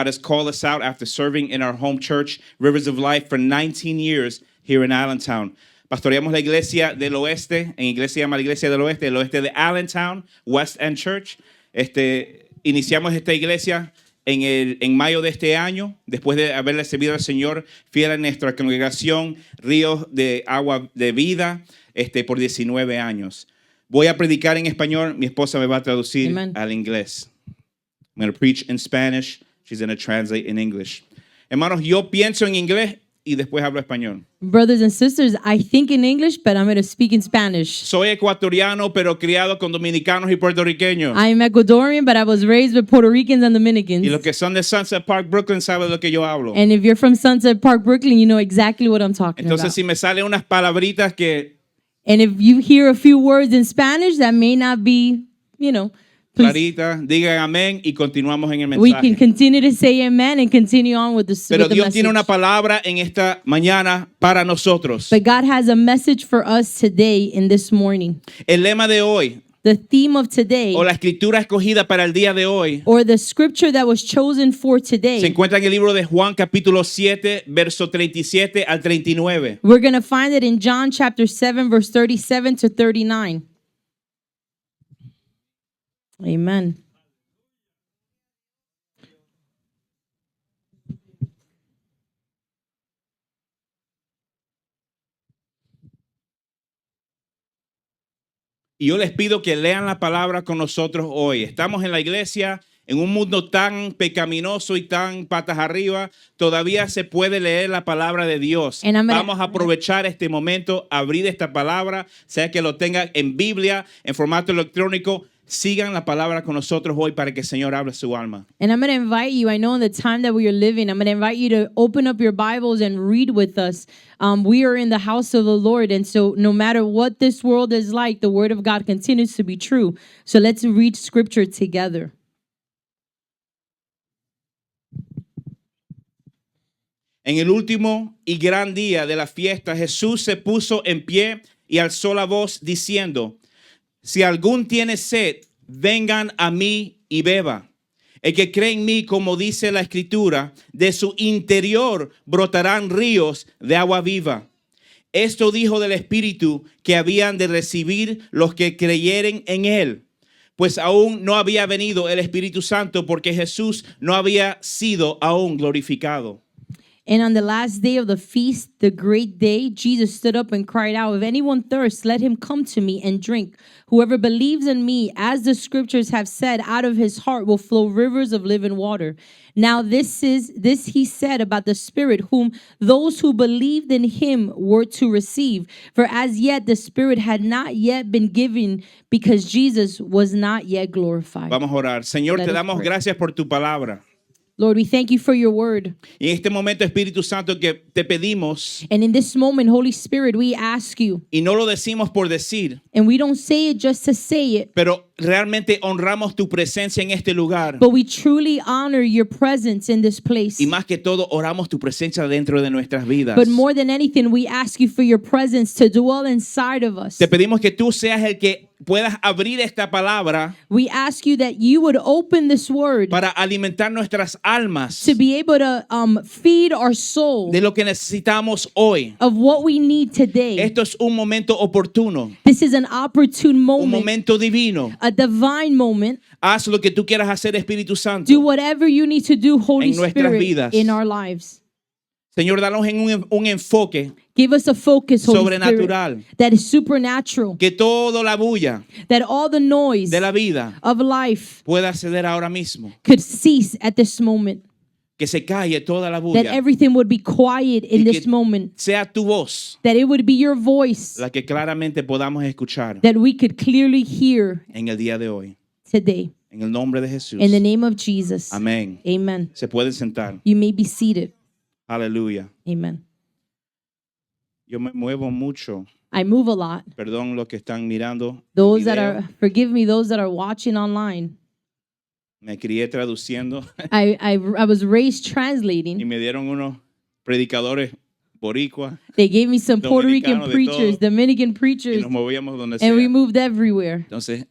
God has called us out after serving in our home church, Rivers of Life, for 19 years here in Allentown. Pastoreamos la iglesia del oeste, en inglés se llama la iglesia del oeste de Allentown, West End Church. Iniciamos esta iglesia en mayo de este año, después de haberle servido al Señor fiel en nuestra congregación, Ríos de Agua de Vida, por 19 años. Voy a predicar en español, mi esposa me va a traducir Amen. al inglés. I'm going to preach in Spanish, she's going to translate in English. Hermanos, yo pienso en inglés y después hablo español. Brothers and sisters, I think in English, but I'm going to speak in Spanish. Soy ecuatoriano, pero criado con dominicanos y puertorriqueños. I'm Ecuadorian, but I was raised with Puerto Ricans and Dominicans. Y los que son de Sunset Park, Brooklyn, saben de lo que yo hablo. And if you're from Sunset Park, Brooklyn, you know exactly what I'm talking Entonces, about. si me salen unas palabritas que And if you hear a few words in Spanish that may not be, please, claritas, digan amén y continuamos en el we can mensaje. continue to say amen and continue on with the, Pero with the Dios message. tiene una palabra en esta mañana para nosotros. But God has a message for us today in this morning. El lema de hoy, The theme of today, o la escritura escogida para el día de hoy, or the scripture that was chosen for se today, encuentra en el libro de Juan capítulo 7, verso 37 al 39. we're going to find it in John chapter 7, verse 37 to 39. Amen. Y yo les pido que lean la palabra con nosotros hoy. Estamos en la iglesia, en un mundo tan pecaminoso y tan patas arriba, todavía se puede leer la palabra de Dios. And I'm gonna- Vamos a aprovechar este momento, abrir esta palabra, sea que lo tengan en Biblia, en formato electrónico. Sigan la palabra con nosotros hoy para que el Señor hable su alma. And I'm going to invite you, I know in the time that we are living, I'm going to invite you to open up your Bibles and read with us. We are in the house of the Lord, and so no matter what this world is like, the word of God continues to be true. So let's read scripture together. En el último y gran día de la fiesta, Jesús se puso en pie y alzó la voz diciendo: si algún tiene sed, vengan a mí y beba. El que cree en mí, como dice la Escritura, de su interior brotarán ríos de agua viva. Esto dijo del Espíritu que habían de recibir los que creyeren en él, pues aún no había venido el Espíritu Santo porque Jesús no había sido aún glorificado. And on the last day of the feast, the great day, Jesus stood up and cried out, if anyone thirsts, let him come to me and drink. Whoever believes in me, as the scriptures have said, out of his heart will flow rivers of living water. Now this he said about the Spirit, whom those who believed in him were to receive. For as yet the Spirit had not yet been given, because Jesus was not yet glorified. Vamos a orar. Señor, Let te us damos pray. gracias por tu palabra. Lord, we thank you for your word. Y en este momento, Espíritu Santo, que te pedimos, And in this moment, Holy Spirit, we ask you, y no lo decimos por decir, and we don't say it just to say it, pero realmente honramos tu presencia en este lugar. but we truly honor your presence in this place. Y más que todo, oramos tu presencia dentro de nuestras vidas. But more than anything, we ask you for your presence to dwell inside of us. Te pedimos que tú seas el que puedas abrir esta palabra We ask you that you would open this word para alimentar nuestras almas to be able to feed our soul de lo que necesitamos hoy. of what we need today. Esto es un momento oportuno, This is an opportune un moment, momento divino. a divine moment. Haz lo que tú quieras hacer, Espíritu Santo. Do whatever you need to do, Holy En nuestras Spirit, vidas. in our lives. Señor, danos en un enfoque Give us a focus, Holy sobrenatural. Spirit, that is supernatural, Que toda la bulla that all the noise de la vida of life pueda ceder ahora mismo. could cease at this moment, Que se calle toda la that bulla. everything would be quiet in Y this que moment, sea tu voz that it would be your voice la que claramente podamos escuchar that we could clearly hear en el día de hoy. today. En el nombre de Jesús. In the name of Jesus. Amén. Amen. Se pueden sentar. You may be seated. Aleluya. Amen. Yo me muevo mucho. I move a lot. Perdón los que están mirando. Those that video. are, forgive me, those that are watching online. Me crié traduciendo I was raised y translating. me dieron unos predicadores boricua They gave me some Puerto Rican Dominicano de preachers, todo. Dominican y preachers, nos movíamos donde sea. and we moved everywhere. Entonces,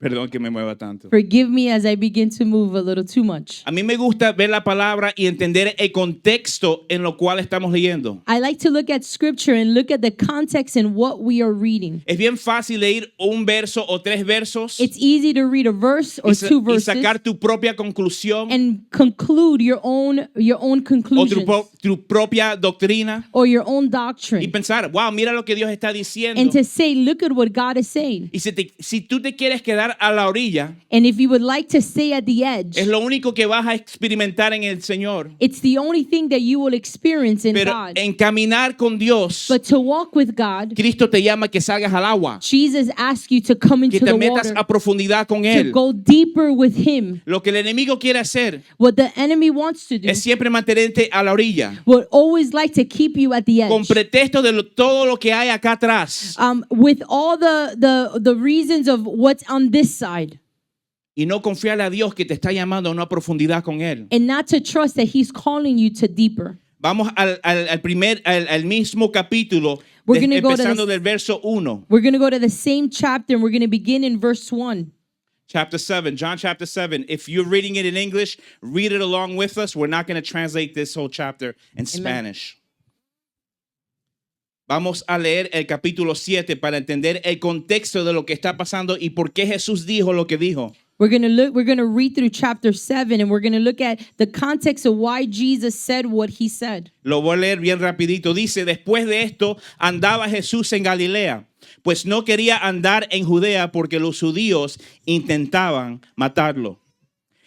Perdón que me mueva tanto. Forgive me as I begin to move a little too much. A mí me gusta ver la palabra y entender el contexto en lo cual estamos leyendo. I like to look at scripture and look at the context in what we are reading. Es bien fácil leer un verso o tres versos It's easy to read a verse or two y verses sacar tu propia conclusión and conclude your own o conclusions tu propia doctrina or your own y doctrine, pensar, wow, mira lo que Dios está diciendo. and to say, look at what God is saying. Y si tú te quieres quedar a la orilla, And if you would like to stay at the edge, es lo único que vas a experimentar en el Señor. it's the only thing that you will experience in Pero God. en caminar con Dios, But to walk with God, Cristo te llama que salgas al agua, Jesus asks you to come que into te the metas water, a profundidad con to Él. go deeper with Him. Lo que el enemigo quiere hacer What the enemy wants to do es siempre mantenerte a la orilla, would always like to keep you at the con edge. pretexto de todo lo que hay acá atrás, With all the reasons of what's on this side, y no confiarle a Dios que te está llamando a una profundidad con Él. and not to trust that He's calling you to deeper. Vamos al mismo capítulo, We're gonna go to empezando the- del verso 1. We're going to go to the same chapter and we're going to begin in verse 1. Chapter 7, John chapter 7. If you're reading it in English, read it along with us. We're not going to translate this whole chapter in Spanish. Vamos a leer el capítulo 7 para entender el contexto de lo que está pasando y por qué Jesús dijo lo que dijo. We're going to read through chapter 7 and we're going to look at the context of why Jesus said what he said. Lo voy a leer bien rapidito. Dice, después de esto andaba Jesús en Galilea, pues no quería andar en Judea porque los judíos intentaban matarlo.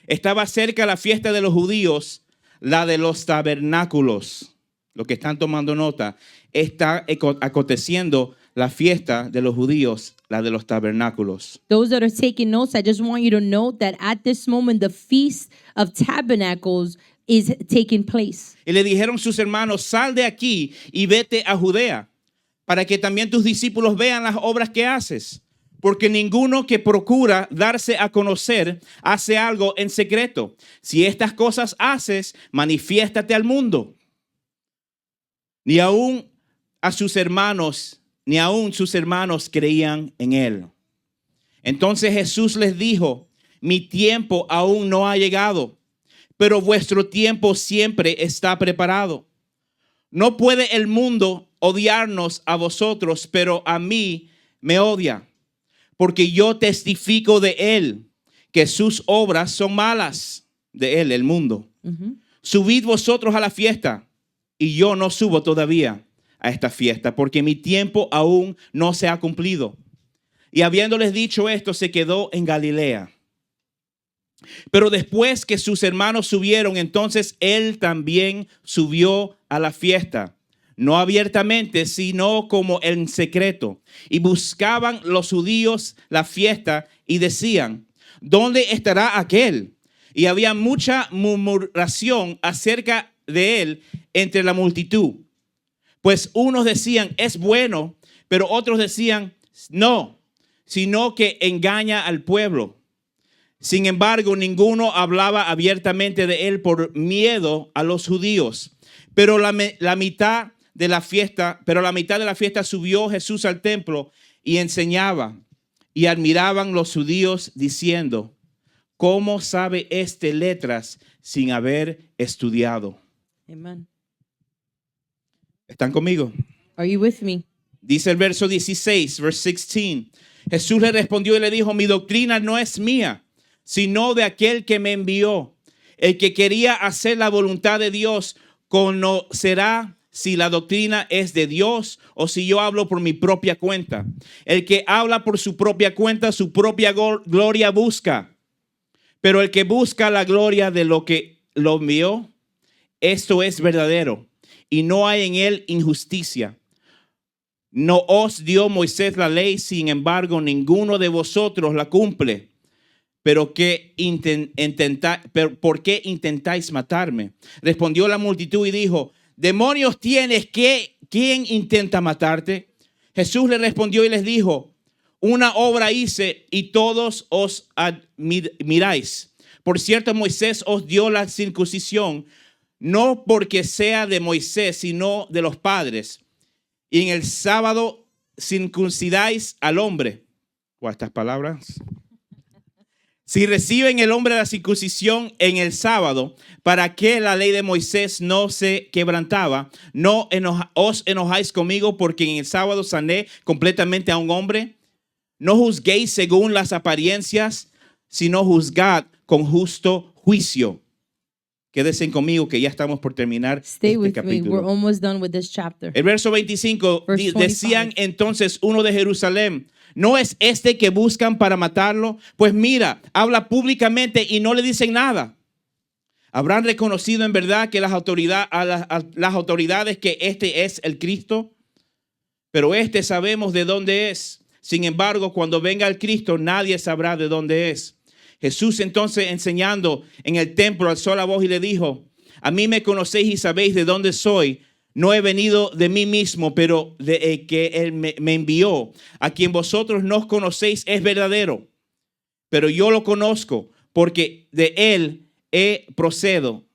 Estaba cerca la fiesta de los judíos, la de los tabernáculos. Lo que están tomando nota, está aconteciendo la fiesta de los judíos, la de los tabernáculos. Those that are taking notes, I just want you to note that at this moment, the Feast of Tabernacles is taking place. Y le dijeron sus hermanos, sal de aquí y vete a Judea, para que también tus discípulos vean las obras que haces. Porque ninguno que procura darse a conocer hace algo en secreto. Si estas cosas haces, manifiéstate al mundo. Ni aún sus hermanos creían en él. Entonces Jesús les dijo, mi tiempo aún no ha llegado, pero vuestro tiempo siempre está preparado. No puede el mundo odiarnos a vosotros, pero a mí me odia, porque yo testifico de él que sus obras son malas, de él, el mundo. Subid vosotros a la fiesta, y yo no subo todavía a esta fiesta, porque mi tiempo aún no se ha cumplido. Y habiéndoles dicho esto, se quedó en Galilea. Pero después que sus hermanos subieron, entonces él también subió a la fiesta, no abiertamente, sino como en secreto. Y buscaban los judíos la fiesta y decían, ¿dónde estará aquel? Y había mucha murmuración acerca de él entre la multitud. Pues unos decían, es bueno, pero otros decían, no, sino que engaña al pueblo. Sin embargo, ninguno hablaba abiertamente de él por miedo a los judíos. Pero la mitad de la fiesta subió Jesús al templo y enseñaba. Y admiraban los judíos diciendo, ¿cómo sabe este letras sin haber estudiado? Amen. ¿Están conmigo? Are you with me? Dice el verso 16, verse 16. Jesús le respondió y le dijo, mi doctrina no es mía, sino de aquel que me envió. El que quería hacer la voluntad de Dios conocerá si la doctrina es de Dios o si yo hablo por mi propia cuenta. El que habla por su propia cuenta, su propia gloria busca. Pero el que busca la gloria de lo que lo envió, esto es verdadero y no hay en él injusticia. No os dio Moisés la ley, sin embargo, ninguno de vosotros la cumple. ¿Por qué intentáis matarme? Respondió la multitud y dijo, demonios tienes, ¿quién intenta matarte? Jesús le respondió y les dijo, una obra hice y todos os admiráis. Por cierto, Moisés os dio la circuncisión, no porque sea de Moisés, sino de los padres. Y en el sábado circuncidáis al hombre. O estas palabras. Si reciben el hombre la circuncisión en el sábado, ¿para qué la ley de Moisés no se quebrantaba? ¿No os enojáis conmigo porque en el sábado sané completamente a un hombre? No juzguéis según las apariencias, sino juzgad con justo juicio. Quédense conmigo que ya estamos por terminar Stay este with me. capítulo. We're almost done with this chapter. El verso 25 Verse 25. decían entonces uno de Jerusalén, ¿no es este que buscan para matarlo? Pues mira, habla públicamente y no le dicen nada. ¿Habrán reconocido en verdad que las autoridades que este es el Cristo? Pero este sabemos de dónde es. Sin embargo, cuando venga el Cristo, nadie sabrá de dónde es. Jesús entonces, enseñando en el templo, alzó la voz y le dijo, a mí me conocéis y sabéis de dónde soy. No he venido de mí mismo, pero de que Él me envió. A quien vosotros no conocéis es verdadero. Pero yo lo conozco porque de Él procedo.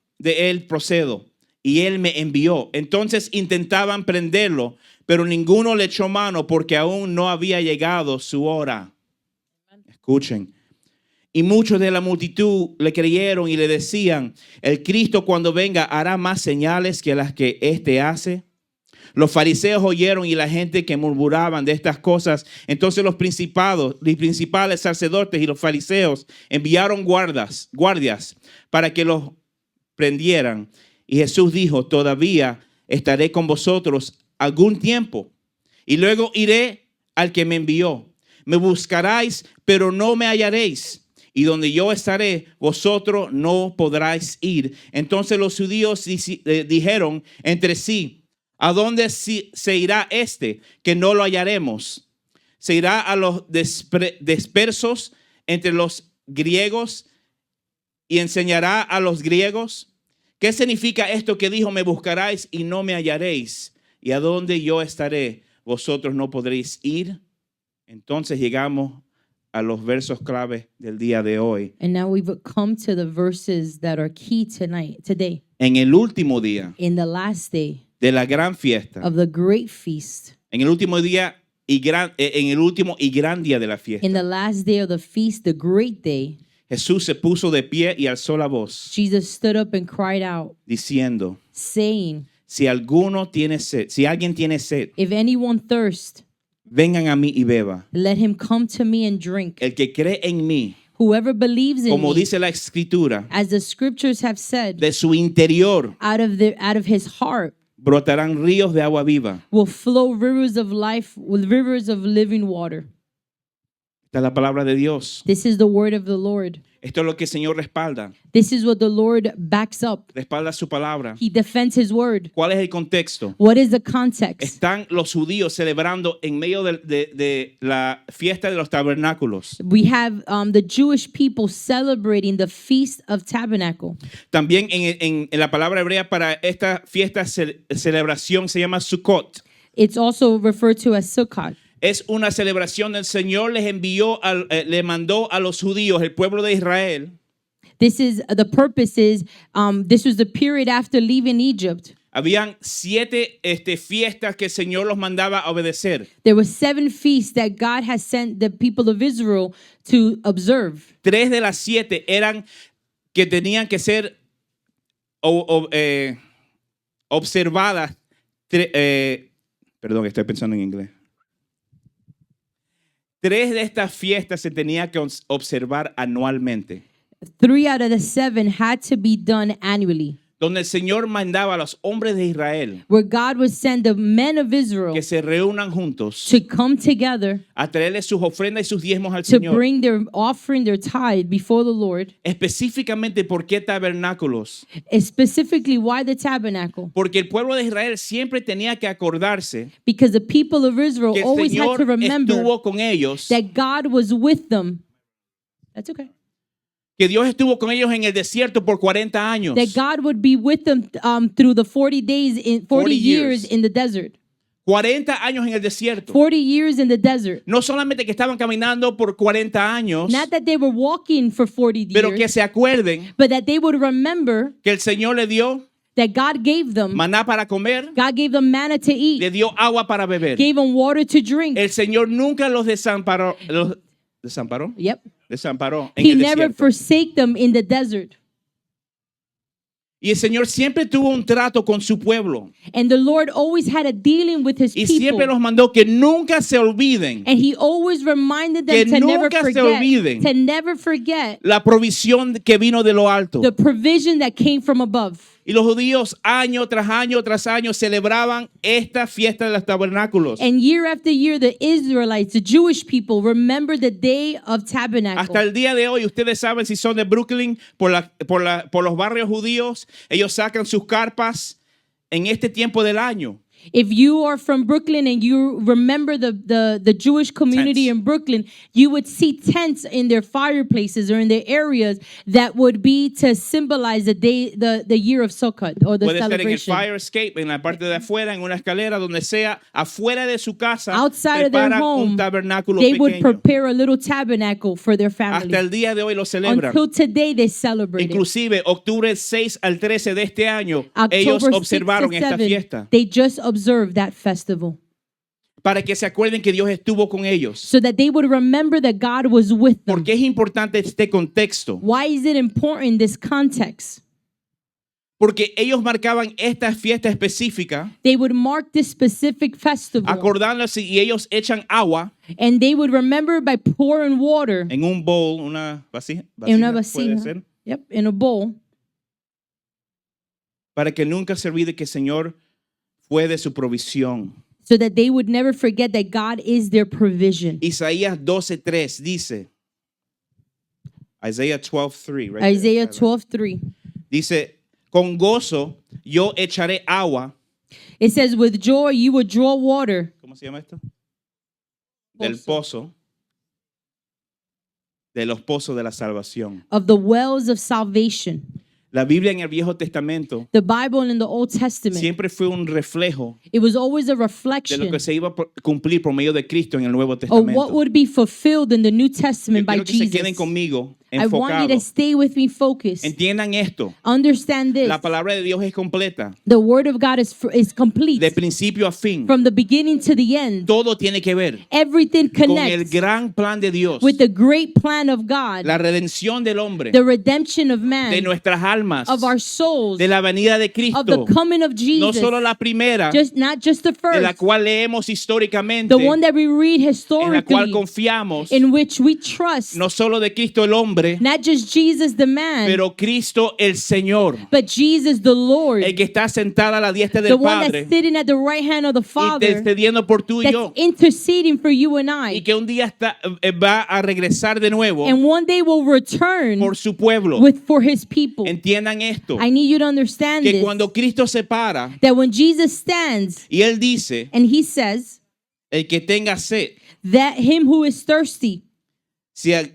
Y Él me envió. Entonces intentaban prenderlo, pero ninguno le echó mano porque aún no había llegado su hora. Escuchen. Y muchos de la multitud le creyeron y le decían, el Cristo cuando venga hará más señales que las que éste hace. Los fariseos oyeron y la gente que murmuraban de estas cosas. Entonces los principales sacerdotes y los fariseos enviaron guardias para que los prendieran. Y Jesús dijo, todavía estaré con vosotros algún tiempo y luego iré al que me envió. Me buscaréis, pero no me hallaréis. Y donde yo estaré, vosotros no podráis ir. Entonces los judíos dijeron entre sí, ¿a dónde se irá este que no lo hallaremos? ¿Se irá a los dispersos entre los griegos y enseñará a los griegos? ¿Qué significa esto que dijo, me buscaréis y no me hallaréis? Y a donde yo estaré, vosotros no podréis ir. Entonces llegamos a los versos clave del día de hoy. And now we've come to the verses that are key today. En el último día In the last day de la gran fiesta, of the great feast, en el último día en el último y gran día de la fiesta, in the last day of the feast, the great day, Jesús se puso de pie y alzó la voz, Jesus stood up and cried out, diciendo, saying, si alguien tiene sed, if anyone thirst, vengan a mí y beba. let him come to me and drink. El que cree en mí, Whoever believes in como me, dice la escritura, as the scriptures have said, de su interior out of his heart brotarán ríos de agua viva. will flow rivers of life, with rivers of living water. Esta es la palabra de Dios. This is the word of the Lord. Esto es lo que el Señor respalda. This is what the Lord backs up. Respalda su palabra. He defends his word. ¿Cuál es el contexto? What is the context? Están los judíos celebrando en medio de la fiesta de los tabernáculos. We have the Jewish people celebrating the Feast of Tabernacle. También en la palabra hebrea para esta fiesta celebración se llama Sukkot. It's also referred to as Sukkot. Es una celebración del Señor le mandó a los judíos, el pueblo de Israel. This is the purpose is this was the period after leaving Egypt. Habían 7 fiestas que el Señor los mandaba a obedecer. There were 7 feasts that God has sent the people of Israel to observe. 3 de las 7 eran que tenían que ser observadas. Perdón, estoy pensando en inglés. 3 de estas fiestas se tenía que observar anualmente. 3 out of the 7 had to be done annually. Donde el Señor mandaba a los hombres de Israel Where God would send the men of Israel que se reúnan juntos to come together a traerle sus ofrendas y sus diezmos al to Señor. bring their offering, their tithe before the Lord. Específicamente, ¿por qué tabernáculos? Specifically, why the tabernacle? Porque el pueblo de Israel siempre tenía que acordarse Because the people of Israel que el always had Señor to remember estuvo con ellos, that God was with them. That's okay. que Dios estuvo con ellos en el desierto por 40 años. That God would be with them through the 40 days in 40 years in the desert. 40 años en el desierto. 40 years in the desert. No solamente que estaban caminando por 40 años, Not that they were walking for 40 pero que years, se acuerden but that they would remember que el Señor le dio that God gave them. maná para comer, God gave them manna to eat. le dio agua para beber. Gave them water to drink. El Señor nunca los desamparó. ¿Los desamparó? Yep. desamparó en He el never desierto. forsake them in the desert. Y el Señor siempre tuvo un trato con su pueblo. And the Lord always had a dealing with his Y people. siempre los mandó que nunca se olviden And he always reminded them Que to never nunca se forget, olviden to never forget la provisión que vino de lo alto. the provision that came from above. Y los judíos año tras año celebraban esta fiesta de los tabernáculos. And year after year, the Israelites, the Jewish people, remember the Day of Tabernacle. Hasta el día de hoy, ustedes saben si son de Brooklyn, por los barrios judíos, ellos sacan sus carpas en este tiempo del año. If you are from Brooklyn and you remember the Jewish community Tents. in Brooklyn, you would see tents in their fireplaces or in their areas that would be to symbolize the day, the year of Sukkot or the Puede ser en el celebration. fire escape, en la parte de afuera, en una escalera, donde sea, afuera de su casa, Outside of their preparan un home, tabernáculo they would pequeño. prepare a little tabernacle for their family. Hasta el día de hoy lo celebran. Until today, they celebrate it. Inclusive, octubre 6 al 13 de este año, ellos October 6 observaron to esta 7, fiesta they just observed that festival para que se acuerden que Dios estuvo con ellos. so that they would remember that God was with them. ¿Por qué es importante este contexto? Why is it important, this context? Porque ellos marcaban esta fiesta específica, They would mark this specific festival acordándose, y ellos echan agua and they would remember by pouring water en un bowl, una vasija, in una puede vasija, ser, in a bowl, para que nunca se olvide que el Señor fue de su provisión. so that they would never forget that God is their provision. Isaías 12:3 dice, Isaiah 12:3, right there. Isaiah 12:3. Dice, con gozo yo echaré agua. It says, with joy you will draw water ¿Cómo se llama esto? Del pozo. De los pozos de la salvación. of the wells of salvation. La Biblia en el Viejo Testamento The Bible in the Old Testament, siempre fue un reflejo it was always a de lo reflection que se iba a cumplir por medio de Cristo en el Nuevo of what Testamento. would be fulfilled in the New Yo Testament by quiero que se queden Jesus. conmigo I want you to enfocados. stay with me focused. Entiendan esto. Understand this. La palabra de Dios es completa. The word of God is complete. De principio a fin. From the beginning to the end. Todo tiene que ver Everything con el connects gran plan de Dios. with the great plan of God. La redención del hombre. The redemption of De man. nuestras almas. Of our souls. De la venida de Of Cristo. the coming of No Jesus. solo la primera, Not just the de la first. cual leemos históricamente, The one that we read en la cual historically. confiamos, In which we trust. no solo de Cristo el hombre, Not just Jesus the man. pero Cristo el Señor, But Jesus the Lord. el que está sentada a la diestra The del one Padre, that's sitting at the right hand of the Father. intercediendo por tú y That's yo, interceding for you and y I. que un día va a regresar de nuevo And one day will return por su pueblo. for his people. Entiendan esto, I need you to understand que this. cuando Cristo se para That when Jesus stands y Él dice, and he says el que tenga sed, that him who is thirsty,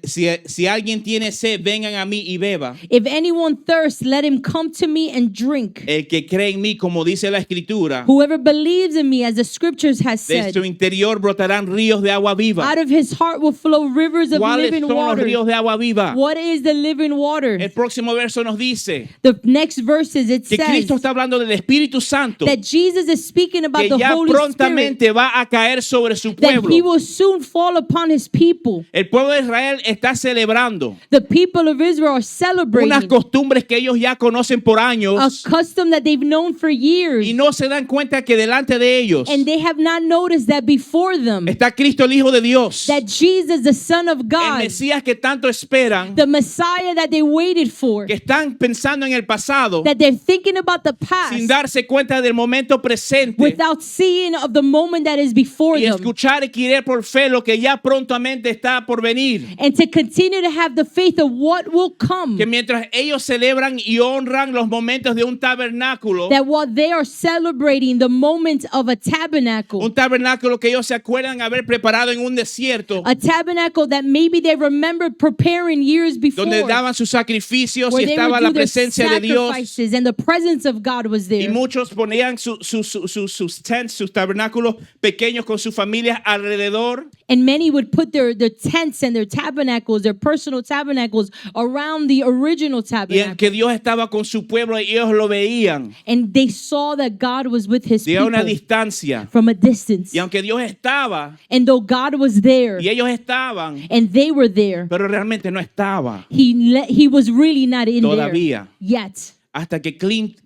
si alguien tiene sed, vengan a mí y beba. if anyone thirsts, let him come to me and drink. El que cree en mí, como dice la Escritura, Whoever believes in me, as the scriptures has de said, su interior brotarán ríos de agua viva. out of his heart will flow rivers of ¿Cuáles living son los water. ríos de agua viva? What is the living water? El próximo verso nos dice The next verses it que says Cristo está hablando del Espíritu Santo, that Jesus is speaking about que the ya Holy Spirit, prontamente va a caer sobre su that he pueblo. will soon fall upon his people. El pueblo de Israel está celebrando The people of Israel are unas celebrating costumbres que ellos ya conocen por a años custom that they've known for years, y no se dan cuenta que delante de ellos and they have not noticed that before them, está Cristo el Hijo de Dios, that Jesus, the Son of el God, Mesías que tanto esperan, the Messiah that they waited for, que están pensando en el pasado that they're thinking about the past sin darse cuenta del momento presente without seeing of the moment that is before y them, escuchar y querer por fe lo que ya prontamente está por venir. and to continue to have the faith of what will come. Que mientras ellos celebran y honran los momentos de un tabernáculo, That while they are celebrating the moment of a tabernacle que ellos se acuerdan haber preparado en un desierto, a tabernacle that maybe they remember preparing years before, donde daban sus sacrificios y where they estaba would la do their presencia de Dios, sacrifices and the presence of God was y there. muchos ponían sus tents, sus tabernáculos pequeños con sus familias alrededor, And many would put their tents and their tabernacles, their personal tabernacles, around the original Y tabernacle. en que Dios estaba con su pueblo y ellos lo veían And they saw that God was with his de una people distancia. from a distance. Y aunque Dios estaba And though God was there y ellos estaban, and they were there, pero realmente no estaba he was really not in todavía. there yet. Hasta que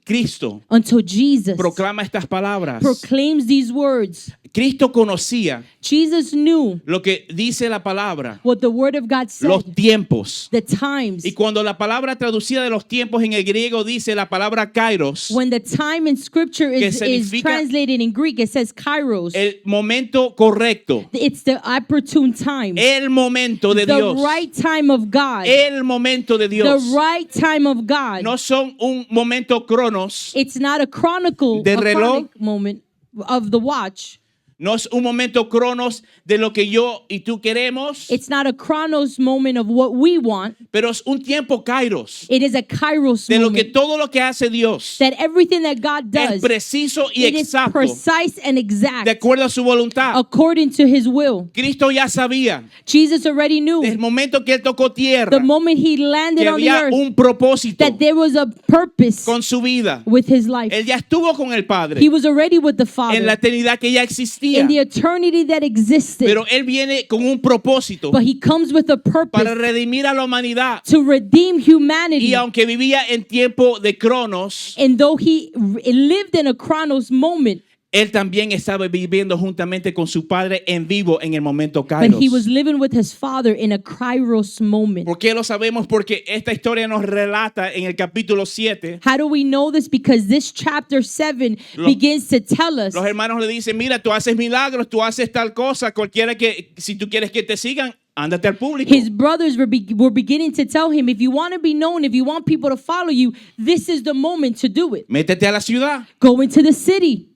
Cristo Until Jesus proclama estas palabras. proclaims these words. Cristo conocía Jesus knew lo que dice la palabra, what the word of God said, los tiempos. the times. Y cuando la palabra traducida de los tiempos en el griego dice la palabra kairos, When the time in scripture que is significa translated in Greek, it says kairos. el momento correcto, It's the opportune time. el momento de The Dios, right time of God. el momento de Dios. The right time of God. No son un momento cronos, It's not a chronicle, de a reloj. chronic moment of the watch. no es un momento cronos de lo que yo y tú queremos, It's not a chronos moment of what we want. pero es un tiempo kairos, It is a kairos de lo que moment. todo lo que hace Dios That everything that God es does, preciso y it is exacto, precise and exact de acuerdo a su voluntad. according to his will. Cristo ya sabía, Jesus already desde el knew momento que él tocó tierra, the moment he landed que on the había earth un propósito that there was a purpose con su vida. with his life. Él ya estuvo con el Padre He was already with the en la Father eternidad que ya existía, in the eternity that existed. pero él viene con un propósito But he comes with a para purpose redimir a la humanidad. to redeem humanity. Y aunque vivía en tiempo de cronos, And though he lived in a chronos moment, él también estaba viviendo juntamente con su Padre en vivo en el momento but kairos. he was living with his Father in a kairos moment. ¿Por qué lo sabemos? Porque esta historia nos relata en el capítulo 7. How do we know this? Because this chapter 7 begins to tell us. Los hermanos le dicen, mira, tú haces milagros, tú haces tal cosa, cualquiera que, si tú quieres que te sigan, ándate al público. His brothers were beginning to tell him, if you want to be known, if you want people to follow you, this is the moment to do it. Métete a la ciudad Go into the city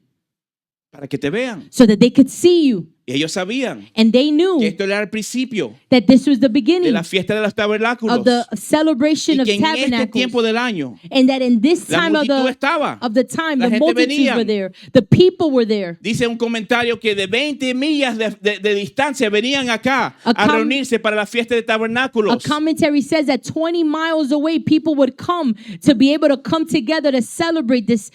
para que te vean. so that they could see you. Y ellos sabían And they que knew esto era el principio that this was the de beginning la fiesta de los tabernáculos. of the celebration Y of que en este tabernacles. tiempo del año And that in this la time multitud estaba. of the time, La the gente multitudes venían. were there. The people were there. Dice un comentario que de 20 millas de distancia venían acá A a com- reunirse para la fiesta de A tabernáculos. commentary says that 20 miles away, people would come to be able to come together to celebrate this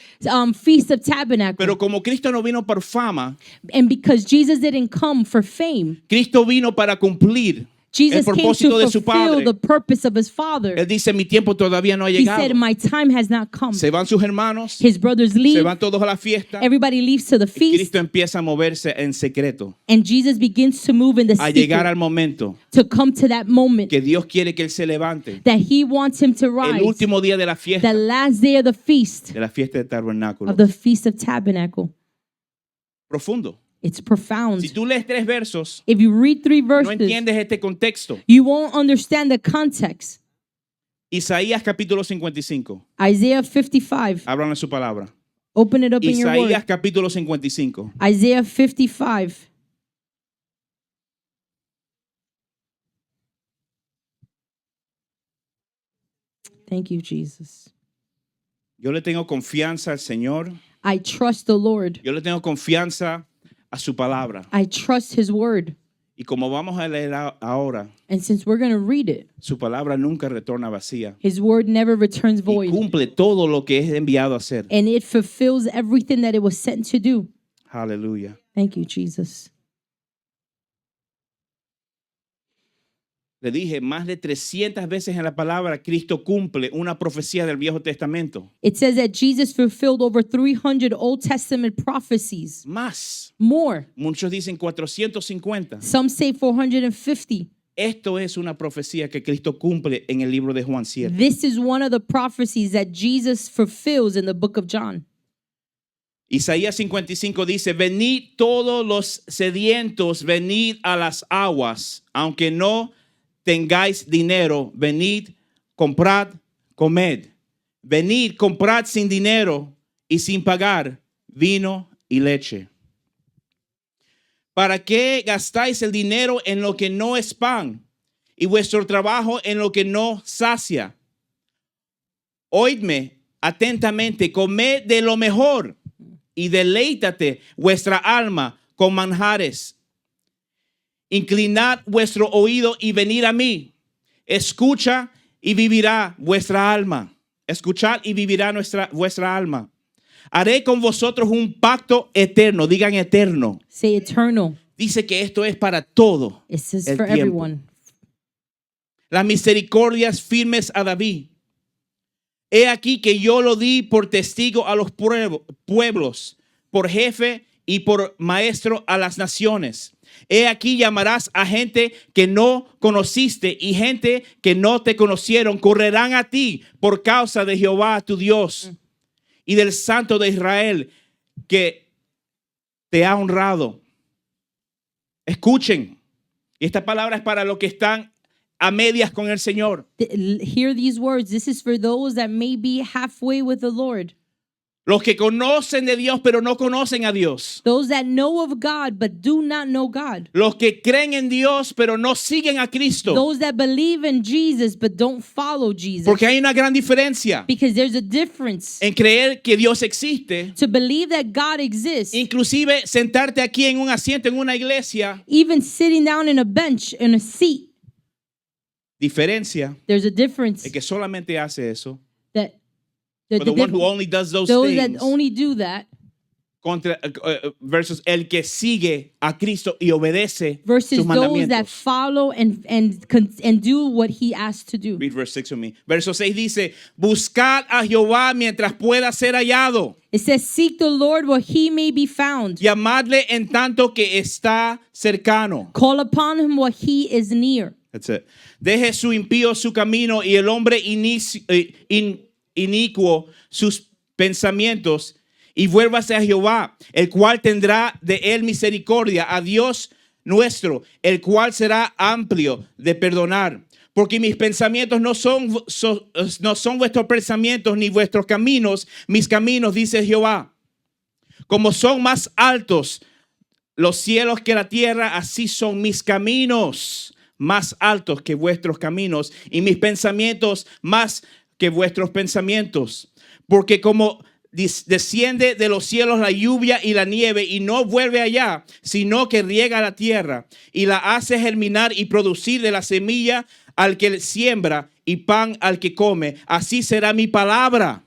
Feast of Tabernacle. Pero como Cristo no vino por fama, And because Jesus didn't come for fame, Cristo vino para cumplir el Jesus came propósito de to su fulfill Padre. the purpose of his Father. Él dice, mi tiempo todavía no ha He llegado. said, my time has not come. Se van sus hermanos, His brothers se leave. van todos a la fiesta. Everybody leaves to the Y feast. Cristo empieza a moverse en secreto, And Jesus begins to move in the a llegar secret al momento to come to that moment que Dios quiere que Él se levante. that he wants him to El rise. último día de la The fiesta, last day of the feast, de la fiesta de tabernáculos. of the Feast of Tabernacle. Profundo. It's profound. Si tú lees 3 versos, If you read 3 no verses, entiendes este contexto. you won't understand the context. Isaías capítulo 55. Isaiah 55. Hablan en su palabra. Open it up in your Isaías word. capítulo 55. Isaiah 55. Thank you, Jesus. Yo le tengo confianza al Señor. I trust the Lord. Yo le tengo confianza a su palabra. I trust his word. Y como vamos a leer ahora, And since we're going to read it, su palabra nunca retorna vacía. his word never returns Y void. cumple todo lo que es enviado a hacer. And it fulfills everything that it was sent to do. Aleluya. Thank you, Jesus. Le dije, más de 300 veces en la palabra, Cristo cumple una profecía del Viejo Testamento. It says that Jesus fulfilled over 300 Old Testament prophecies. Más. More. Muchos dicen 450. Some say 450. Esto es una profecía que Cristo cumple en el libro de Juan 7. This is one of the prophecies that Jesus fulfills in the book of John. Isaías 55 dice, venid todos los sedientos, venid a las aguas, aunque no tengáis dinero, venid, comprad, comed. Venid, comprad sin dinero y sin pagar vino y leche. ¿Para qué gastáis el dinero en lo que no es pan y vuestro trabajo en lo que no sacia? Oídme atentamente, comed de lo mejor y deleítate vuestra alma con manjares. inclinad vuestro oído y venid a mí. Escucha y vivirá vuestra alma. Escuchad y vivirá vuestra alma. Haré con vosotros un pacto eterno. Digan eterno. Say eternal. Dice que esto es para todo It says el for tiempo. everyone. Las misericordias firmes a David. He aquí que yo lo di por testigo a los pueblos, por jefe y por maestro a las naciones. He aquí llamarás a gente que no conociste y gente que no te conocieron. Correrán a ti por causa de Jehová tu Dios y del Santo de Israel que te ha honrado. Escuchen. Y esta palabra es para los que están a medias con el Señor. Hear these words. This is for those that may be halfway with the Lord. Los que conocen de Dios pero no conocen a Dios. Those that know of God but do not know God. Los que creen en Dios pero no siguen a Cristo. Those that believe in Jesus but don't follow Jesus. Porque hay una gran diferencia Because there's a difference en creer que Dios existe, to believe that God exists, inclusive sentarte aquí en un asiento en una iglesia. even sitting down in a bench, in a seat. Diferencia There's a difference el que solamente hace eso. that For the one who only does those that things. only do that Versus el que sigue a Cristo y obedece versus sus those that mandamientos. follow and do what he asked to do. Read verse 6 with me. Verso 6 dice, buscad a Jehová mientras pueda ser hallado. It says, seek the Lord while he may be found. Llamadle en tanto que está cercano. Call upon him while he is near. That's it. Deje su impío su camino y el hombre inicuo sus pensamientos y vuélvase a Jehová, el cual tendrá de él misericordia, a Dios nuestro, el cual será amplio de perdonar. Porque mis pensamientos no son vuestros pensamientos ni vuestros caminos, mis caminos, dice Jehová. Como son más altos los cielos que la tierra, así son mis caminos más altos que vuestros caminos y mis pensamientos más que vuestros pensamientos. Porque como desciende de los cielos la lluvia y la nieve y no vuelve allá, sino que riega la tierra y la hace germinar y producir de la semilla al que siembra y pan al que come, así será mi palabra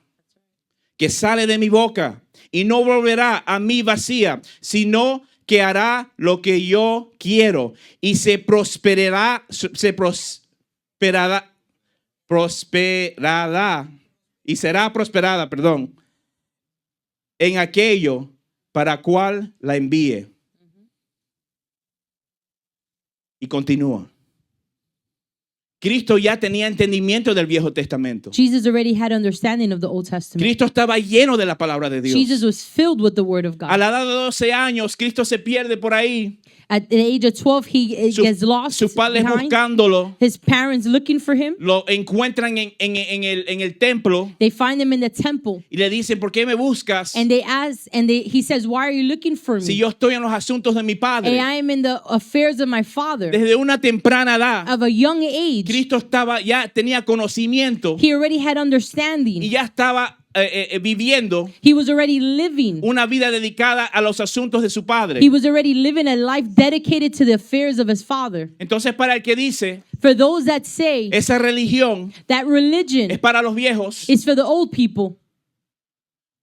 que sale de mi boca y no volverá a mí vacía, sino que hará lo que yo quiero y prosperará y será prosperada, en aquello para cual la envíe. Y continúa. Cristo ya tenía entendimiento del Viejo Testamento. Jesus already had understanding of the Old Testament. Cristo estaba lleno de la palabra de Dios. Jesus was filled with the word of A God. la edad de 12 años, Cristo se pierde por ahí. At the age of 12, he gets lost Sus padres behind. buscándolo, His parents looking for him. lo encuentran en el templo They find him in the temple. y le dicen, ¿por qué me buscas? And they ask, he says, why are you looking for Si me? yo estoy en los asuntos de mi And Padre. I am in the affairs of my Father. Desde una temprana edad, Of a young age, Cristo ya tenía conocimiento he already had y understanding. ya estaba viviendo He was already living. una vida dedicada a los asuntos de su Padre. He was already living a life dedicated to the affairs of his Father. Entonces, para el que dice, For those that say esa religión that religion es para los viejos, is for the old people,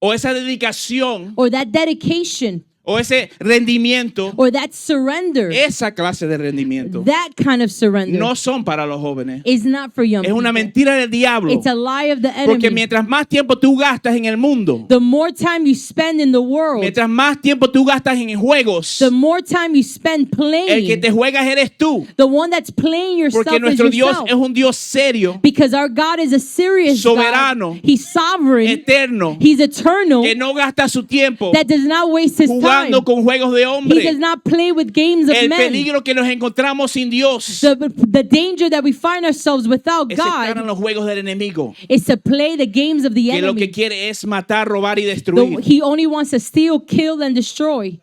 o esa dedicación, or that dedication, o ese rendimiento, or that surrender, esa clase de rendimiento, that kind of surrender no son para los jóvenes. is not for young Es una people. mentira del diablo. It's a lie of the Porque enemy. mientras más tiempo tú gastas en el mundo, The more time you spend in the world, mientras más tiempo tú gastas en juegos, the more time you spend el que playing. te juegas eres tú. The one that's playing yourself Porque is nuestro Dios yourself. es un Dios serio, Because our God is a serious Soberano, God. He's sovereign. eterno, He's eternal. que no gasta su tiempo That does not waste his time. jugando con juegos de He hombre. does not play with games of El men. peligro que nos encontramos sin Dios The danger that we find ourselves without es estar en God los juegos del enemigo, is to play the games of the que lo que enemy. quiere es matar, robar y destruir. He only wants to steal, kill, and destroy.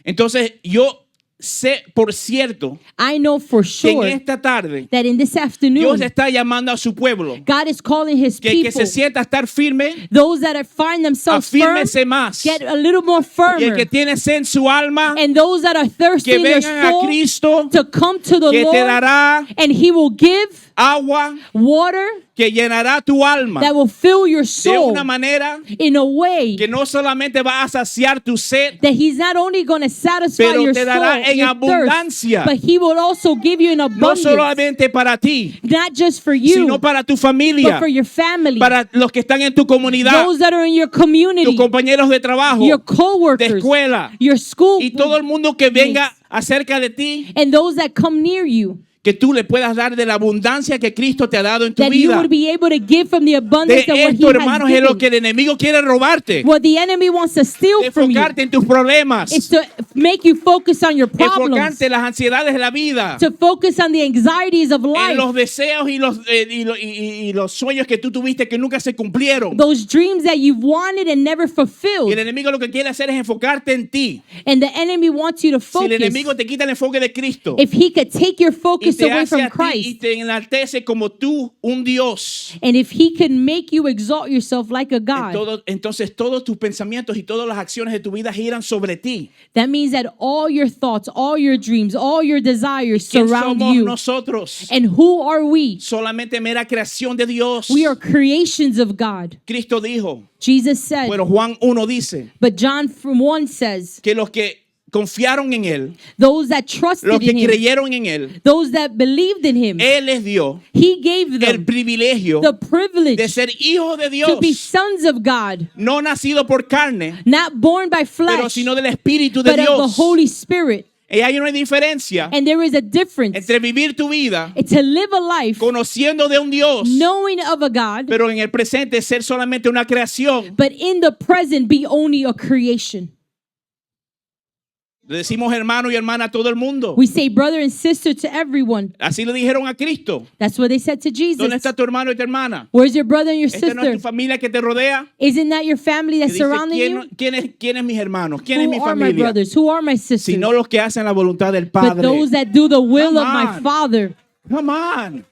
Entonces yo sé por cierto I know for que en sure esta tarde that in this afternoon, Dios está llamando a su pueblo God is calling his que people, se sienta a estar firme, those that find themselves firm, afírmese más. get a little more Y el firmer. que tiene sed en su alma, And those that are thirsty que in their vengan a soul, Cristo, to come to the que te Lord, dará and he will give agua, water que llenará tu alma that will fill your de soul una manera in a way que no solamente va a saciar tu sed, that he's not only going to satisfy pero your te soul, dará en your abundancia. thirst, but he will also give you an no abundance, solamente para ti, not just for you, sino para tu but familia, for your family, para los que están en tu comunidad, those that are in your tus community, compañeros de trabajo, your de co-workers, escuela, your school, y todo el mundo que venga mates, acerca de ti, and those that come near you, que tú le puedas dar de la abundancia que Cristo te ha dado en tu that you vida. would be able to give from the De abundance of what he esto, hermanos, has es lo que given. el enemigo quiere robarte. What the enemy wants to steal De from you enfocarte en tus problemas, is to make you focus on your problems, enfocarte en las ansiedades de la vida, to focus on the anxieties of en life, los deseos y los sueños que tú tuviste que nunca se cumplieron. those dreams that you've wanted and never Y fulfilled. el enemigo lo que quiere hacer es enfocarte en ti. And the enemy wants you to Si el focus. enemigo te quita el enfoque de Cristo If he could take your y focus te away hace from a ti y Christ, te enaltece como tú un Dios, and if he could make you exalt yourself like a God, entonces todos tus pensamientos y todas las acciones de tu vida giran sobre ti. that means that all your thoughts, all your dreams, all your desires ¿Quién surround somos you. nosotros? And who are we? Solamente mera creación de Dios. We are creations of God. Cristo dijo, Jesus said, bueno, Juan 1 dice but John from 1 says, que los que confiaron en Él, those that trusted los que in him, creyeron en Él, those that believed in him, Él les dio he gave el them privilegio the privilege de ser hijos de to be Dios, sons of God, no nacido por carne, not born by pero flesh, sino del Espíritu de but of the Dios. Holy Spirit. Y hay una diferencia And there is a difference entre vivir tu vida to live a life conociendo de un Dios, knowing of a God, pero en el presente ser solamente una creación. but in the present be only a creation. Le decimos hermano y hermana a todo el mundo. We say brother and sister to everyone. Así le dijeron a Cristo. That's what they said to ¿Dónde Jesus. está tu hermano y tu hermana? Where's your brother and your ¿Esta no es sister? tu familia que te rodea? Isn't that your family Y that's dice, surrounding you? ¿quién es mis hermanos? ¿Quién es mi Who are my familia? brothers? Who are my sisters? Sino los que hacen la voluntad del But Padre. those that do the will Come of my on. Father. Come on.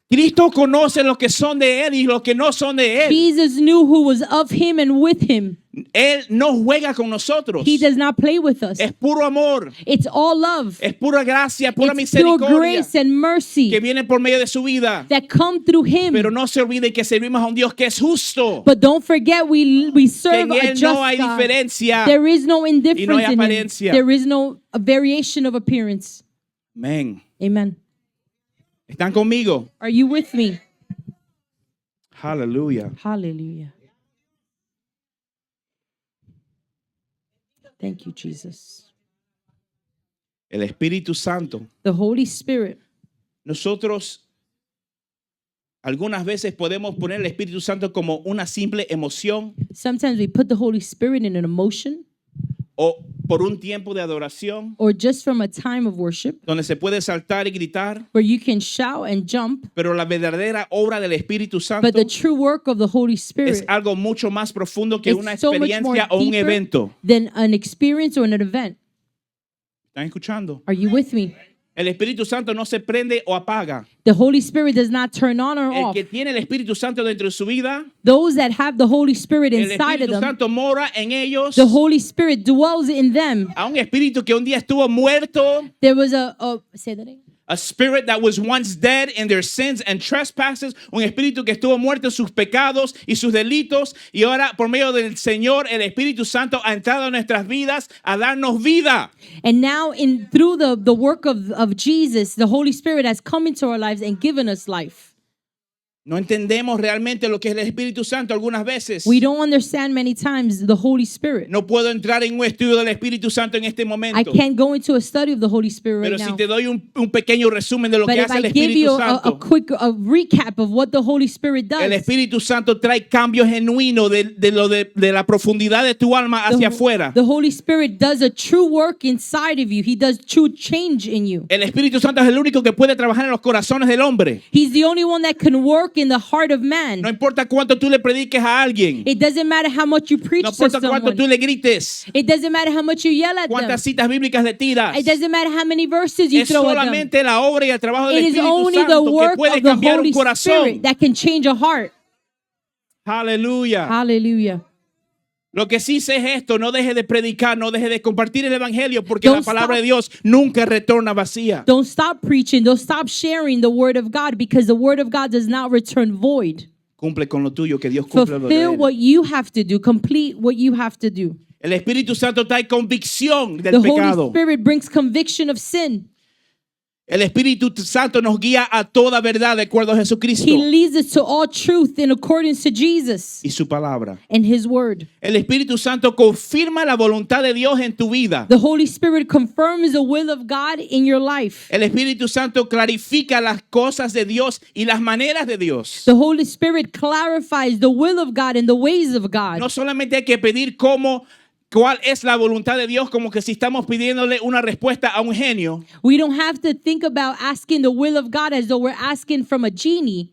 Cristo conoce los que son de Él y los que no son de Él. Jesus knew who was of him and with him. Él no juega con nosotros. He does not play with us. Es puro amor. It's all love. Es pura gracia, pura It's pure misericordia grace and mercy que viene por medio de su vida. that come through him. Pero no se olvide que servimos a un Dios que es justo. But don't forget we Que serve en a Él just no hay God. diferencia. There is no indifference Y no hay in him. apariencia. There is no variation of appearance. Amén. Amen. ¿Están conmigo? Are you with me? Aleluya. Hallelujah. Thank you, Jesus. El Espíritu Santo. The Holy Spirit. Nosotros algunas veces podemos poner el Espíritu Santo como una simple emoción Sometimes we put the Holy Spirit in an emotion o por un tiempo de adoración or just from a time of worship donde se puede saltar y gritar, where you can shout and jump. pero la verdadera obra del Espíritu Santo But the true work of the Holy es Spirit algo mucho más profundo que is una so much more experiencia o un deeper evento. than an experience or an event. ¿Están escuchando? Are you with me? El Espíritu Santo no se prende o apaga. The Holy Spirit does not turn on or El off. que tiene el Espíritu Santo dentro de su vida, Those that have the Holy Spirit el inside of Espíritu them, Santo mora en ellos. the Holy Spirit dwells in them. A un espíritu que un día estuvo muerto, There was say that again. a spirit that was once dead in their sins and trespasses, un espíritu que estuvo muerto en sus pecados y sus delitos, y ahora por medio del Señor, el Espíritu Santo ha entrado en nuestras vidas a darnos vida. And now through the work of Jesus, the Holy Spirit has come into our lives and given us life. No entendemos realmente lo que es el Espíritu Santo algunas veces. We don't understand many times the Holy Spirit. No puedo entrar en un estudio del Espíritu Santo en este momento. I can't go into a study of the Holy Spirit Pero right si now. te doy un pequeño resumen de lo But que if hace I el give Espíritu you a Santo, quick recap of what the Holy Spirit el does, Espíritu Santo trae cambios genuinos de la profundidad de tu alma hacia afuera. the Holy Spirit does a true work inside of you. He does true change in you. El Espíritu Santo es el único que puede trabajar en los corazones del hombre. He's the only one that can work work in the heart of man. No importa cuánto tú le prediques a alguien. It doesn't matter how much you preach No to importa cuánto someone. tú le grites. It doesn't matter how much you yell at them. Cuántas citas bíblicas le tiras. It doesn't matter how many verses you Es throw at them. solamente la obra y el trabajo del It is Espíritu only the Santo que work puede of the cambiar un Holy Spirit corazón. that can change a heart. Aleluya. Hallelujah. Lo que sí sé es esto, no deje de predicar, no deje de compartir el evangelio, porque Don't la palabra stop. de Dios nunca retorna vacía. Don't stop preaching. Don't stop sharing the word of God, because the word of God does not return void. Cumple con lo tuyo, que Dios cumpla lo de Fulfill él. what you have to do. Complete what you have to do. El Espíritu Santo trae convicción The del Holy pecado. Spirit brings conviction of sin. El Espíritu Santo nos guía a toda verdad de acuerdo a Jesucristo He leads us to all truth in accordance to Jesus y su palabra. and His word. El Espíritu Santo confirma la voluntad de Dios en tu vida. The Holy Spirit confirms the will of God in your life. El Espíritu Santo clarifica las cosas de Dios y las maneras de Dios. The Holy Spirit clarifies the will of God and the ways of God. No solamente hay que pedir cuál es la voluntad de Dios, como que si estamos pidiéndole una respuesta a un genio. We don't have to think about asking the will of God as though we're asking from a genie.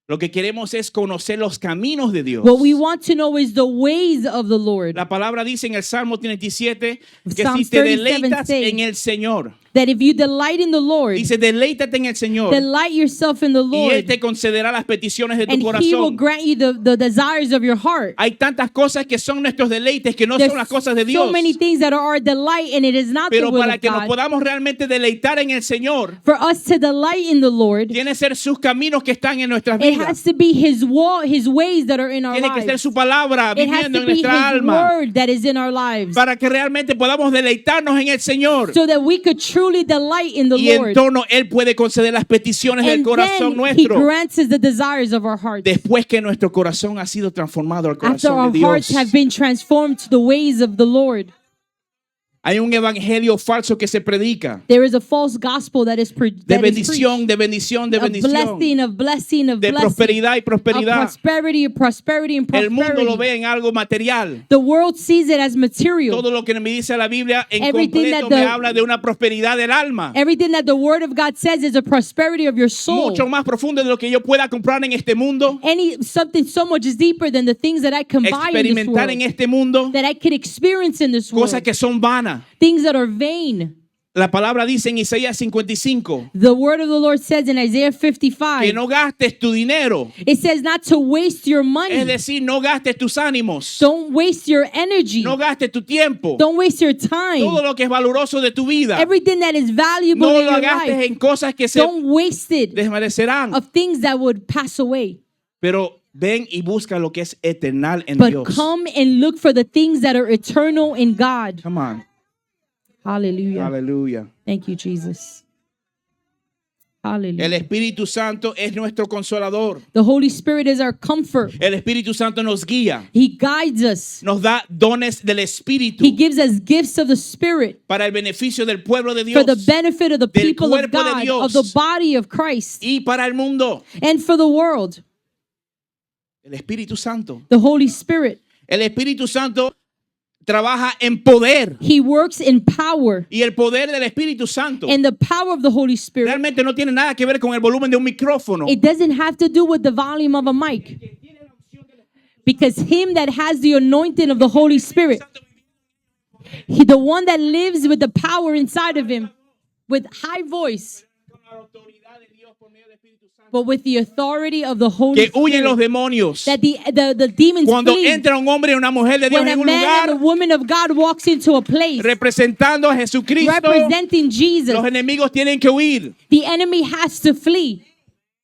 Lo que queremos es conocer los caminos de Dios. What we want to know is the ways of the Lord. La palabra dice en el Salmo 37 que si Psalms te 37 deleitas say- en el Señor, That if you delight in the Lord, dice deleítate en el Señor delight yourself in the y Él Lord, te concederá las peticiones de tu and He will corazón. grant you the desires of your heart. Hay tantas cosas que son nuestros deleites que no There's son las cosas de so Dios. many things that are our delight, and it is not the Pero will para of que nos God. podamos realmente deleitar en el Señor, For us to delight in the Lord, tiene que ser sus caminos que están en nuestras it vidas. has to be His ways that are in our Tiene que ser lives. su palabra It has viviendo to en be His nuestra alma word that is in our lives, para que realmente podamos deleitarnos en el Señor. so that we could truly delight in the Y en Lord. torno Él puede conceder las peticiones del And corazón then He nuestro grants us the desires of our hearts. después que nuestro corazón ha sido transformado al After corazón our de hearts Dios. have been transformed to the ways of the Lord. Hay un evangelio falso que se predica There is a false gospel that is de bendición, de bendición, de of bendición, blessing, de prosperidad y of prosperidad. prosperity and El mundo lo prosperity. ve en algo material. The world sees it as material. Todo lo que me dice la Biblia en Everything completo that me the- habla de una prosperidad del alma. Everything that the word of God says is a prosperity of your soul. Mucho más profundo de lo que yo pueda comprar en este mundo, Something so much deeper than the things that I can buy in this experimentar world, en este mundo, that I can experience in this world, cosas que son vanas. things that are vain. La palabra dice en Isaías 55 The word of the Lord says in Isaiah que 55, no gastes tu dinero, it says not to waste your money. es decir, no gastes tus ánimos, Don't waste your energy. no gastes tu tiempo, Don't waste your time. todo lo que es valoroso de tu vida, Everything that is valuable no in lo your gastes life, en cosas que se don't waste it desvanecerán, of things that would pass away. pero ven y busca lo que es eternal en But Dios. come and look for the things that are eternal in God. Come on. Hallelujah. Aleluya. Thank you, Jesus. El Hallelujah. Espíritu Santo es nuestro consolador. The Holy Spirit is our comfort. El Espíritu Santo nos guía, He guides us. nos da dones del Espíritu He gives us gifts of the Spirit para el beneficio del pueblo de for Dios the benefit of the del people of cuerpo de God, Dios. of the body of Christ, y para el mundo. and for the world. El Espíritu Santo. The Holy Spirit. El Espíritu Santo trabaja en poder. He works in power. Y el poder del Espíritu Santo And the power of the Holy Spirit, realmente no tiene nada que ver con el volumen de un micrófono. it doesn't have to do with the volume of a mic. Because him that has the anointing of the Holy Spirit, the one that lives with the power inside of him, with high voice, but with the authority of the Holy Que huyen los Spirit, demonios. that the demons Cuando flee. entra un hombre y una mujer de Dios When a en un man and a lugar woman of God walks into a place representando a Jesucristo, representing Jesus, los enemigos tienen que huir. the enemy has to flee.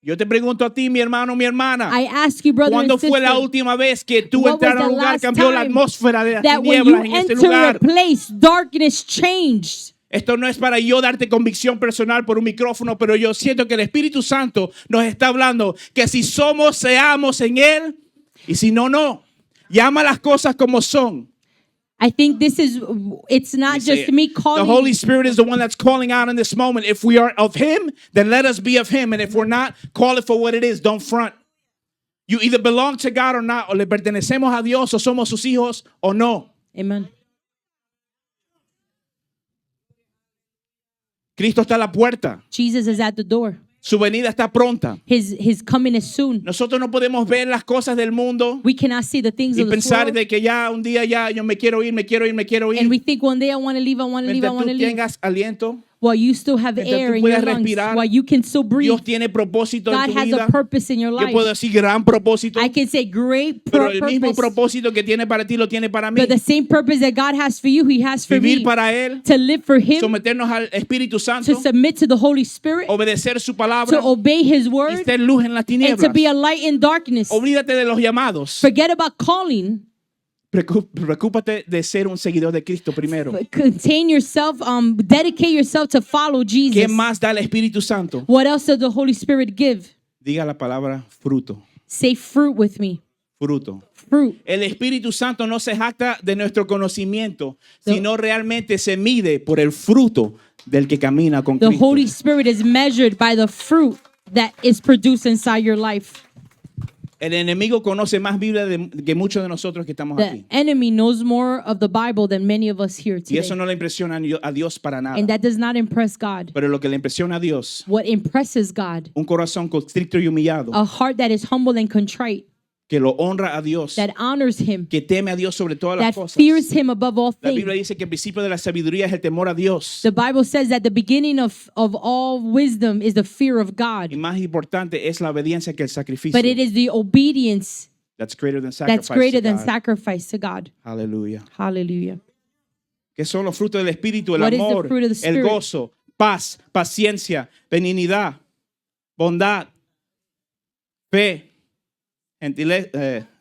Yo te pregunto a ti, mi hermano, mi hermana, I ask you, brother and ¿cuándo fue la sister, última vez que tú what was entrar a the un lugar last cambió la time atmósfera de las that when you tinieblas en ese enter a lugar? place, darkness changed? Esto no es para yo darte convicción personal por un micrófono, pero yo siento que el Espíritu Santo nos está hablando que si somos, seamos en Él, y si no, no. Llama las cosas como son. I think it's not just me The calling. Holy Spirit is the one that's calling out in this moment. If we are of Him, then let us be of Him. And if we're not, call it for what it is. Don't front. You either belong to God or not, o le pertenecemos a Dios, o somos sus hijos, o no. Amen. Cristo está a la puerta. Jesus is at the door. Su venida está pronta. His coming is soon. Nosotros no podemos ver las cosas del mundo We cannot see the things y of this pensar world. de que ya un día ya yo me quiero ir, me quiero ir, me quiero ir. And we think one day I want to leave, I want to leave, I Mientras want to tú leave. tengas aliento, While you still have mientras air tú in your puedas lungs, respirar, while you can still breathe, Dios tiene propósito en God tu has vida. a purpose in your Yo puedo life. decir gran propósito, I can say great pero el mismo purpose, propósito que tiene para ti lo tiene para mí. but the same purpose that God has for you, He has for Vivir me. para Él, To live for Him, someternos al Espíritu Santo, to submit to the Holy Spirit, obedecer su palabra to obey His y word, ser luz en las and to tinieblas. be a light in darkness. Olvídate de los llamados. Forget about calling. Preocúpate de ser un seguidor de Cristo primero. Contain yourself, dedicate yourself to follow ¿Qué Jesus. más da el Espíritu Santo? What else does the Holy Spirit give? Diga la palabra fruto. Say fruit with me. Fruto. Fruit. El Espíritu Santo no se jacta de nuestro conocimiento, The- sino realmente se mide por el fruto del que camina con The Cristo. Holy Spirit is measured by the fruit that is produced inside your life. El enemigo conoce más Biblia que muchos de nosotros que estamos The aquí. enemy knows more of the Bible than many of us here Y eso today. no le impresiona a Dios para nada. And that does not impress God. Pero lo que le impresiona a Dios, What impresses God, un corazón constricto y humillado, a heart that is humble and contrite, que lo honra a Dios, that honors Him, que teme a Dios sobre todas las that cosas. fears Him above all La Biblia things. dice que el principio de la sabiduría es el temor a Dios. The Bible says that the beginning of all wisdom is the fear of Y God. más importante es la obediencia que el sacrificio. But it is the obedience That's greater than sacrifice. that's greater to than God. sacrifice to God. Aleluya. Hallelujah. Que son los frutos del Espíritu, el What is the amor, fruit of the el Spirit? gozo, paz, paciencia, benignidad, bondad, fe,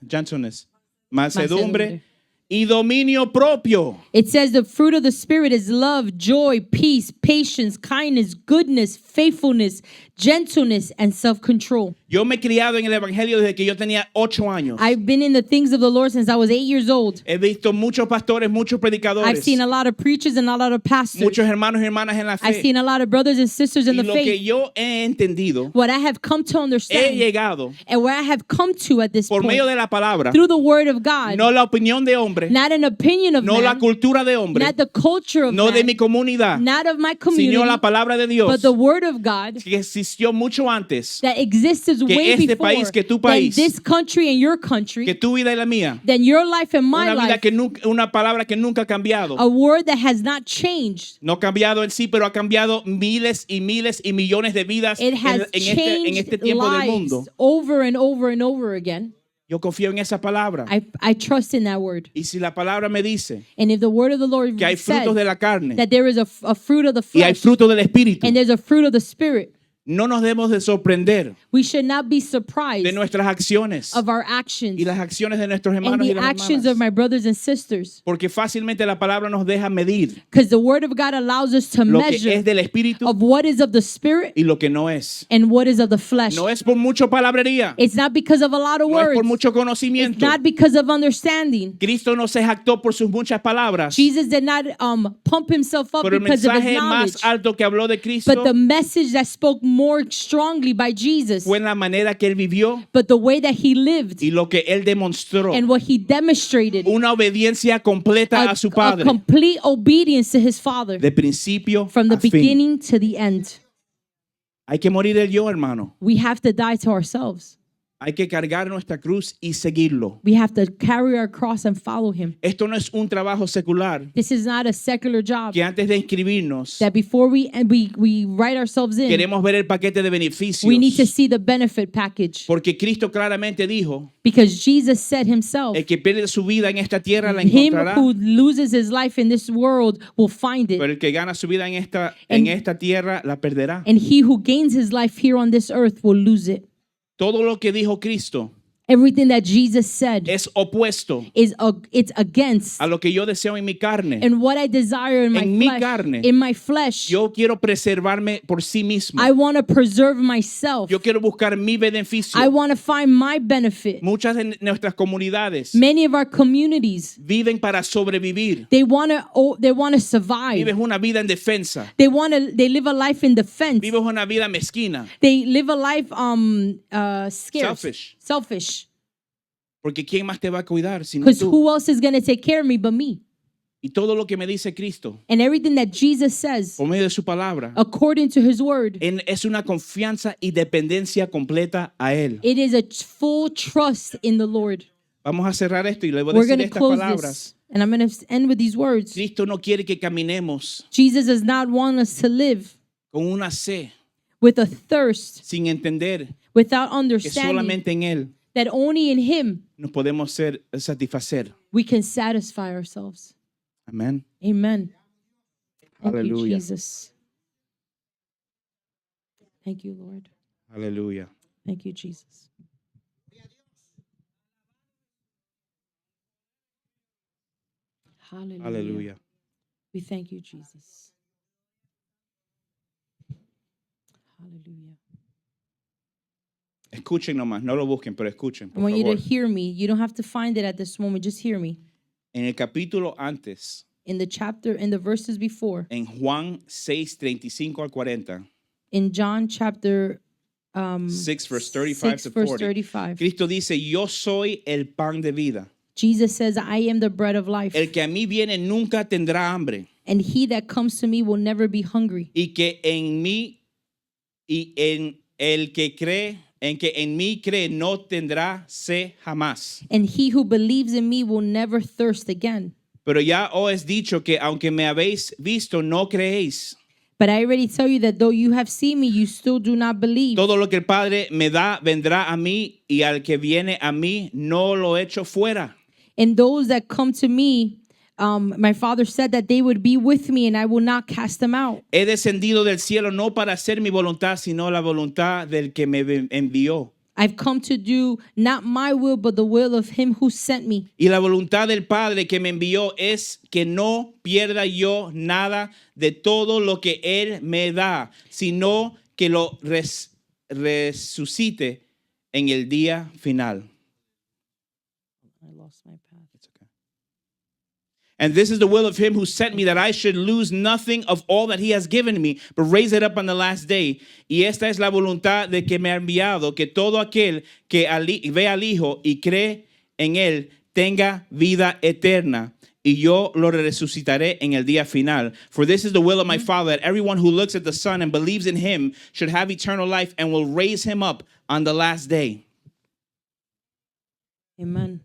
gentleness, mansedumbre y dominio propio. It says the fruit of the Spirit is love, joy, peace, patience, kindness, goodness, faithfulness, gentleness, and self-control. Yo me he criado en el Evangelio desde que yo tenía 8 años. I've been in the things of the Lord since I was 8 years old. He visto muchos pastores, muchos I've predicadores, seen a lot of preachers and a lot of pastors. muchos hermanos y hermanas en la I've fe. seen a lot of brothers and sisters in Y the lo que faith. yo he entendido, What I have come to he understand llegado and where I have come to at this por medio point de la palabra, through the word of God, no la opinión de hombre, not an opinion of no la man, cultura de hombre, not the culture of no de man, mi comunidad, not of my sino community, la palabra de Dios, but the word of God que existió mucho antes that existed que way este before país, que tu than país, this country and your country, que tu vida y la mía. than your life and my Una vida life, que nunca, una palabra que nunca ha cambiado. a word that has not changed. No ha cambiado en sí, pero ha cambiado miles y miles y millones de vidas It has en este changed tiempo del mundo. lives over and over and over again. Yo confío en esa palabra. I trust in that word. Y si la palabra me dice And if the word of the Lord que hay says frutos de la carne that there is a fruit of the y hay flesh fruto del Espíritu, and there's a fruit of the Spirit, no nos debemos de sorprender we should not be surprised de nuestras acciones of our actions y las acciones de nuestros and hermanos y the las actions of hermanas. my brothers and sisters. Porque fácilmente la palabra nos deja medir Because the word of God allows us to lo que measure es del Espíritu of what is of the Spirit y lo que no es. and what is of the flesh. No es por mucho palabrería, It's not because of a lot of no es por words. mucho It's conocimiento. not because of understanding. Cristo no se jactó por sus muchas palabras, Jesus did not pump himself up pero el because of his mensaje knowledge. más alto que habló de Cristo But the message that spoke more strongly by Jesus, fue en la manera que él vivió but the way that he lived y lo que él demostró. and what he demonstrated, Una obediencia completa a su a Padre, complete obedience to his Father de principio from the a fin. beginning to the end. Hay que morir el yo, hermano. We have to die to ourselves. Hay que cargar nuestra cruz y seguirlo. We have to carry our cross and follow him. Esto no es un trabajo secular This is not a secular job que antes de inscribirnos that before we write ourselves in, queremos ver el paquete de beneficios. we need to see the benefit package. Porque Cristo claramente dijo, Because Jesus said himself, el que pierde su vida en esta tierra la him encontrará, who loses his life in this world will find it. pero el que gana su vida en And- esta tierra la perderá. And he who gains his life here on this earth will lose it. Todo lo que dijo Cristo Everything that Jesus said es opuesto it's against a lo que yo deseo en mi carne. and what I desire in my En mi flesh. carne. In my flesh, Yo quiero preservarme por sí mismo. I want to preserve myself. Yo quiero buscar mi beneficio. I want to find my benefit. Muchas de nuestras comunidades Many of our communities, viven para sobrevivir. they want to survive. Vives una vida en defensa. They live a life in defense. Vives una vida mezquina. They live a life scarce. Selfish. Porque ¿quién más te va a cuidar si no Because tú? who else is going to take care of me but me? Y todo lo que me dice Cristo And everything that Jesus says, por medio de su palabra according to his word, es una confianza y dependencia completa a Él. it is a full trust in the Lord. Vamos a cerrar esto y le voy a We're decir going to estas close palabras. this. And I'm going to end with these words. Cristo no quiere que caminemos Jesus does not want us to live con una sed with a thirst, sin entender without que understanding solamente en Él that only in him nos podemos satisfacer. we can satisfy ourselves. Amén. Amen. Thank you, Hallelujah. Jesus. Thank you, Lord. Aleluya. Thank you, Jesus. Hallelujah. Aleluya. We thank you, Jesus. Hallelujah. Escuchen nomás, no lo busquen, pero escuchen, I por want you to favor. hear me. You don't have to find it at this moment. Just hear me. En el capítulo antes, In the chapter, in the verses before, en Juan 6, 35 al 40, in John chapter 6 verse 35 6, to verse 40, 35, Cristo dice, yo soy el pan de vida. Jesus says, I am the bread of life, El que a mí viene nunca tendrá hambre, and he that comes to me will never be hungry. y que en mí y en el que cree, en que en mí cree no tendrá sed jamás. And he who believes in me will never thirst again. Pero ya os he dicho que aunque me habéis visto, no creéis. But I already tell you that though you have seen me, you still do not believe. Todo lo que el Padre me da vendrá a mí, y al que viene a mí no lo echo fuera. And those that come to me, my Father said that they would be with me and I will not cast them out. He descendido del cielo no para hacer mi voluntad, sino la voluntad del que me envió. I've come to do not my will, but the will of him who sent me. Y la voluntad del Padre que me envió es que no pierda yo nada de todo lo que Él me da, sino que lo resucite en el día final. I lost my path. And this is the will of him who sent me, that I should lose nothing of all that he has given me, but raise it up on the last day. Y esta es la voluntad de que me ha enviado, que todo aquel que ve al Hijo y cree en él tenga vida eterna. Y yo lo resucitaré en el día final. For this is the will of my Father, that everyone who looks at the Son and believes in him should have eternal life, and will raise him up on the last day. Amen.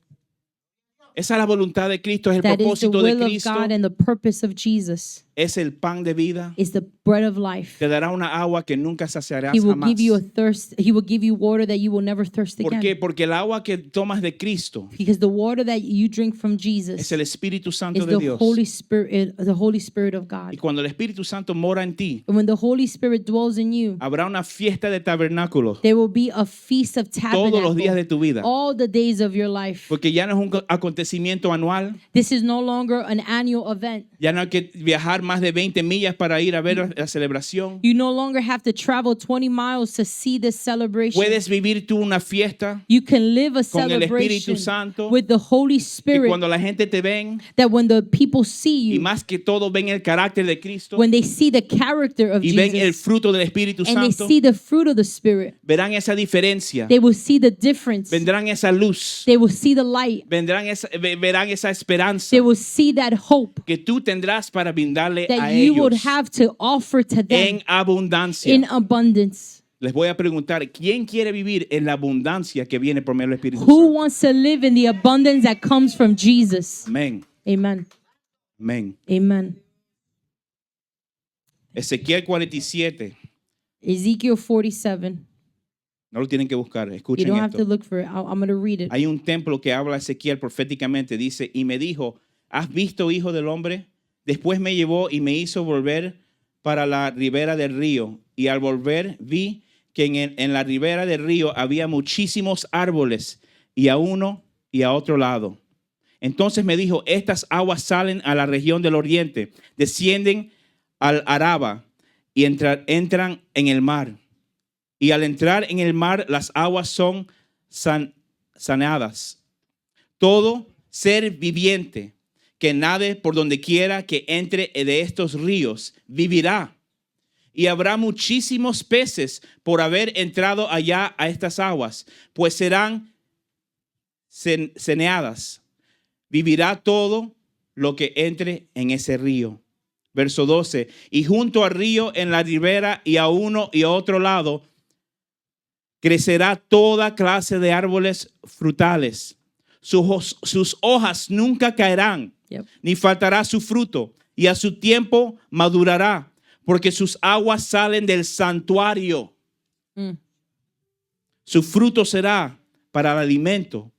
Esa es la voluntad de Cristo, es el That is the propósito de will of Cristo, God and the purpose of Jesus es el pan de vida. is the bread of life. Te dará una agua que nunca saciarás He will jamás. give you a thirst. He will give you water that you will never thirst ¿Por qué? again. Porque el agua que tomas de Cristo Because the water that you drink from Jesus es el Espíritu Santo is de the Dios. Holy Spirit of Y God. cuando el Espíritu Santo mora en ti, And when the Holy Spirit dwells in you, habrá una fiesta de tabernáculos there will be a feast of todos los días de tabernacle tu vida. all the days of your life. Porque ya no es un acontecimiento anual, This is no longer an annual event. ya no hay que viajar más de 20 millas para ir a ver la celebración. You no longer have to travel 20 miles to see this celebration. Puedes vivir tú una fiesta You can live a con el celebration Espíritu Santo, with the Holy y Spirit, cuando la gente te ven, that when the people see y you, más que todo ven el carácter de Cristo, when they see the character of y ven el Jesus, fruto del Espíritu and they Santo, see the fruit of the Spirit, verán esa diferencia, they will see the difference. vendrán esa luz, They will see the light. verán esa esperanza They will see that hope que tú tendrás para brindarle a that you would ellos have to offer to them en abundancia. in abundance. Les voy a preguntar, ¿quién quiere vivir en la abundancia que viene por medio del Espíritu Who Santo? wants to live in the abundance that comes from Jesus? Amén, Amen. amén. Amen. Ezequiel 47, Ezekiel 47. no lo tienen que buscar, You escuchen don't have to esto. look for it. I'm going to read it. Hay un templo que habla Ezequiel proféticamente, dice, y me dijo, ¿has visto, hijo del hombre? Después me llevó y me hizo volver para la ribera del río, y al volver vi que en la ribera del río había muchísimos árboles, y a uno y a otro lado. Entonces me dijo, estas aguas salen a la región del oriente, descienden al Araba y entran en el mar. Y al entrar en el mar, las aguas son saneadas. Todo ser viviente que nade por donde quiera que entre de estos ríos vivirá. Y habrá muchísimos peces por haber entrado allá a estas aguas, pues serán saneadas. Vivirá todo lo que entre en ese río. Verso 12. Y junto al río, en la ribera y a uno y a otro lado, crecerá toda clase de árboles frutales. Sus hojas nunca caerán, Yep. ni faltará su fruto, y a su tiempo madurará, porque sus aguas salen del santuario. Mm. Su fruto será para el alimento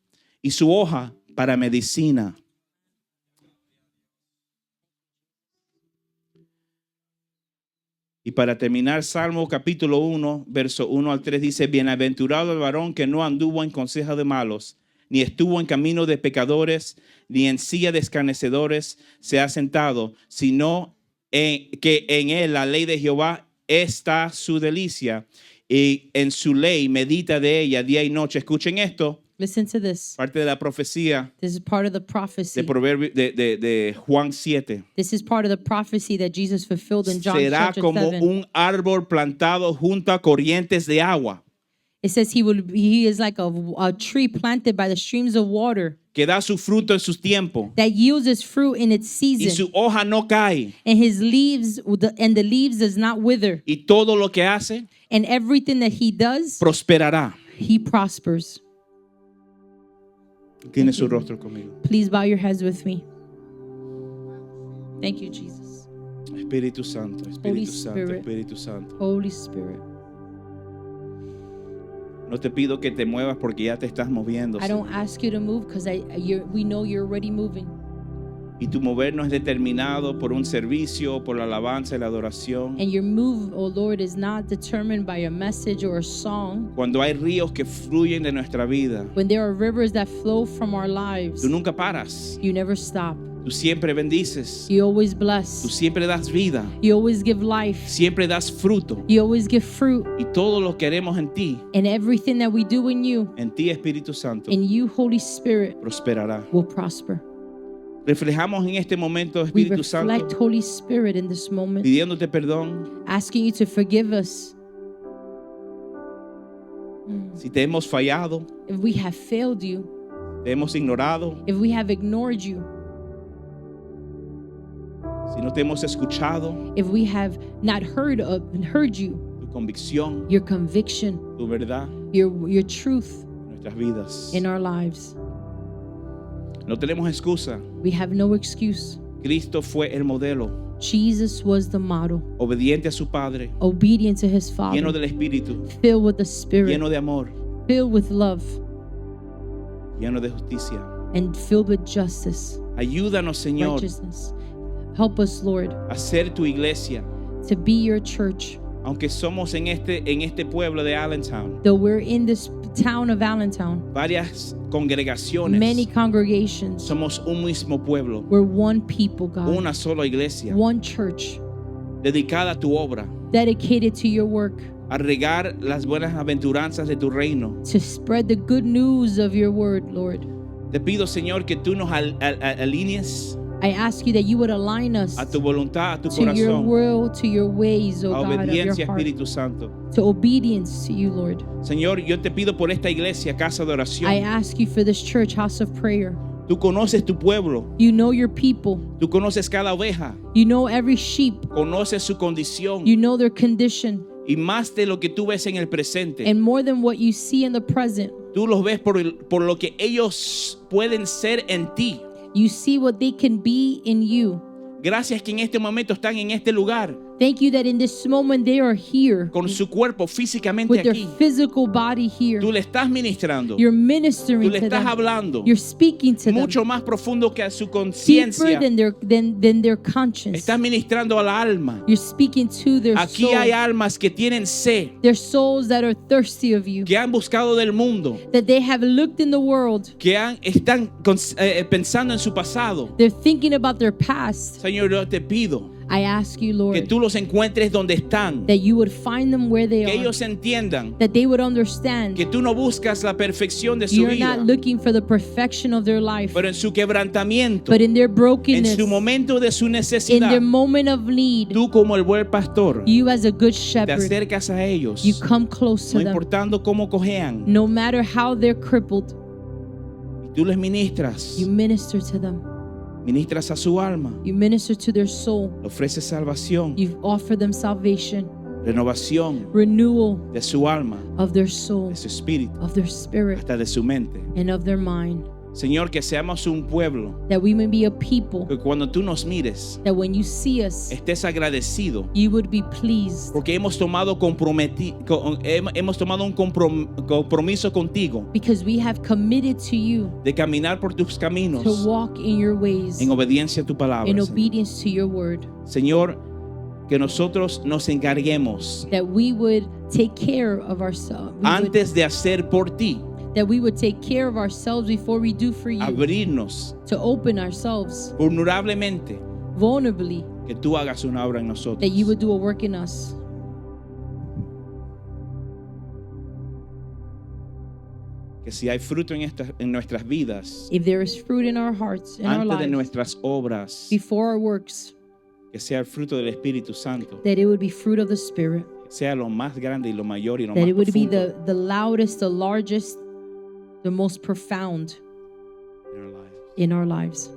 y su hoja para medicina. Y para terminar, Salmo capítulo 1, verso 1 al 3 dice: Bienaventurado el varón que no anduvo en consejo de malos, ni estuvo en camino de pecadores, ni en silla de escarnecedores se ha sentado, sino que en él la ley de Jehová está su delicia, y en su ley medita de ella día y noche. Escuchen esto, Listen to this. parte de la profecía This is part of the de, prophecy. de Juan 7. This is part of the prophecy that Jesus fulfilled in John Será chapter como 7. un árbol plantado junto a corrientes de agua, It says he is like a tree planted by the streams of water que da su fruto en su tiempo, that yields its fruit in its y season, su hoja no cae, and his leaves and the leaves does not wither, y todo lo que hace and everything that he does, prosperará. he prospers. Tiene su rostro conmigo. Please bow your heads with me. Thank you, Jesus. Espíritu Santo, Holy Espíritu Santo, Spirit. Espíritu Santo. Holy Spirit. No te pido que te muevas porque ya te estás moviendo, I don't Señor. ask you to move because we know you're already moving. Y tu mover no es determinado por un servicio, por la alabanza y la adoración. And your move, oh Lord, is not determined by a message or a song. Cuando hay ríos que fluyen de nuestra vida, When there are rivers that flow from our lives, tú nunca paras. you never stop. Tú siempre bendices. You always Tú bless. siempre das vida. You always give life. Siempre das fruto. You always give fruit. Y todo lo que haremos en ti, And everything that we do in you, Espíritu Santo, in you, Holy Spirit, prosperará. will prosper. Reflejamos en este momento, We Espíritu reflect Santo, Holy Spirit in this moment, pidiéndote perdón asking you to forgive us si te hemos fallado, if we have failed you, te hemos ignorado, if we have ignored you, si no te hemos escuchado, if we have not heard you, tu convicción, your conviction, tu verdad your truth en nuestras vidas. in our lives. No tenemos excusa. We have no excuse. Cristo fue el modelo, Jesus was the model, obediente a su Padre, obedient to his Father, lleno del Espíritu, filled with the Spirit, lleno de amor, filled with love, lleno de justicia. and filled with justice, Ayúdanos, Señor, righteousness. Help us, Lord, a ser tu iglesia, to be your church. aunque somos en este pueblo de Allentown, Though we're in this town of Allentown, varias congregaciones, many congregations, somos un mismo pueblo, we're one people, God, una sola iglesia, one church dedicada a tu obra, dedicated to your work, a regar las buenas aventuranzas de tu reino. to spread the good news of your word, Lord. Te pido, Señor, que tú nos alinees I ask you that you would align us a tu voluntad, a tu to your corazón, will, to your ways, a oh God, of your obediencia, heart, Espíritu Santo. to obedience to you, Lord. Señor, yo te pido por esta iglesia, casa de I oración. ask you for this church, house of prayer. Tú conoces tu pueblo, You know your people. tú conoces cada oveja, You know every sheep. conoces su condición, You know their condition. y más de lo que tú ves en el presente. And more than what you see in the present, Tú los ves por lo que ellos pueden ser en ti. you see what they can be in you. Gracias que en este momento están en este lugar Thank you that in this moment they are here con su cuerpo físicamente with their aquí. physical body here. Tú le estás ministrando, You're tú ministering le to estás them. hablando You're speaking to them mucho más profundo que a su deeper conciencia. than their conscience. Estás ministrando a la alma. You're speaking to their Aquí soul. hay almas que tienen sed, Their souls that are thirsty of you. que han buscado del mundo, That they have looked in the world. que están pensando en su pasado. They're thinking about their past. Señor, yo te pido I ask you, que Lord, tú los encuentres donde están, that you would find them where they que are. ellos entiendan That they would understand que tú no buscas la perfección de su you're vida, not looking for the perfection of their life, pero en su quebrantamiento, but in their en brokenness, su momento de su in necesidad, their moment of need, tú como el buen pastor you as a good te shepherd, acercas a ellos, you come close no to them, importando cómo cojean, no matter how they're crippled, y tú les ministras you minister to them Ministras a su alma. You minister to their soul. Le ofreces salvación, You've offered them salvation, renovación renewal de su alma, of their soul, de su espíritu, of their spirit, hasta de su mente. and of their mind. Señor, que seamos un pueblo That we may be a people que cuando tú nos mires, that when you see us, estés agradecido you would be pleased porque hemos tomado un compromiso contigo because we have committed to you de caminar por tus to caminos walk in your ways en obediencia a tu palabra. in Señor. obedience to your word. Señor, que nosotros nos encarguemos That we would take care of ourselves. antes de hacer por ti, That we would take care of ourselves before we do for you. abrirnos To open ourselves vulnerablemente, vulnerably. que tú hagas una obra en nosotros. That you would do a work in us. Que si hay fruto en nuestras vidas, If there is fruit in our hearts, in our antes de lives, nuestras obras, before our works, que sea el fruto del Espíritu Santo, that it would be fruit of the Spirit. que sea lo más grande y lo mayor y lo That más it would be profundo the loudest, the largest, the most profound en our lives. in our lives.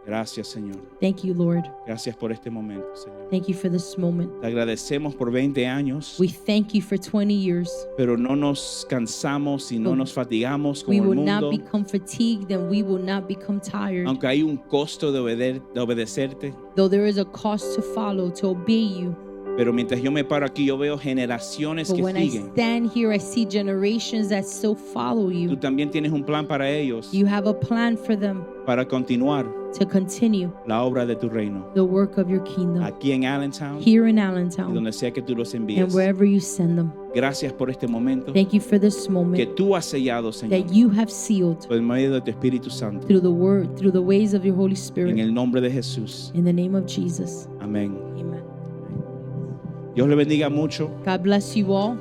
Gracias, Señor. Thank you, Lord. Gracias por este momento, Señor. Thank you for this moment. Te agradecemos por 20 años, We thank you for 20 years. pero no nos cansamos y no nos fatigamos con We el will not mundo. become fatigued and we will not become tired. Aunque hay un costo de obedecerte, Though there is a cost to follow, to obey you. pero mientras yo me paro aquí, yo veo generaciones But que when I siguen. stand here, I see generations that still follow Tú you. también tienes un plan para ellos, You have a plan for them para continuar to continue la obra de tu reino. the work of your kingdom Aquí en Allentown here in y Allentown donde sea que tú los and envíes. wherever you send them. Gracias por este momento Thank you for this que moment tú has sellado, Señor, that you have sealed por medio de tu Espíritu Santo. through the word, through the ways of your Holy En Spirit. el nombre de Jesús. In the name of Jesus. Amén. Amen. Dios le bendiga mucho. God bless you all.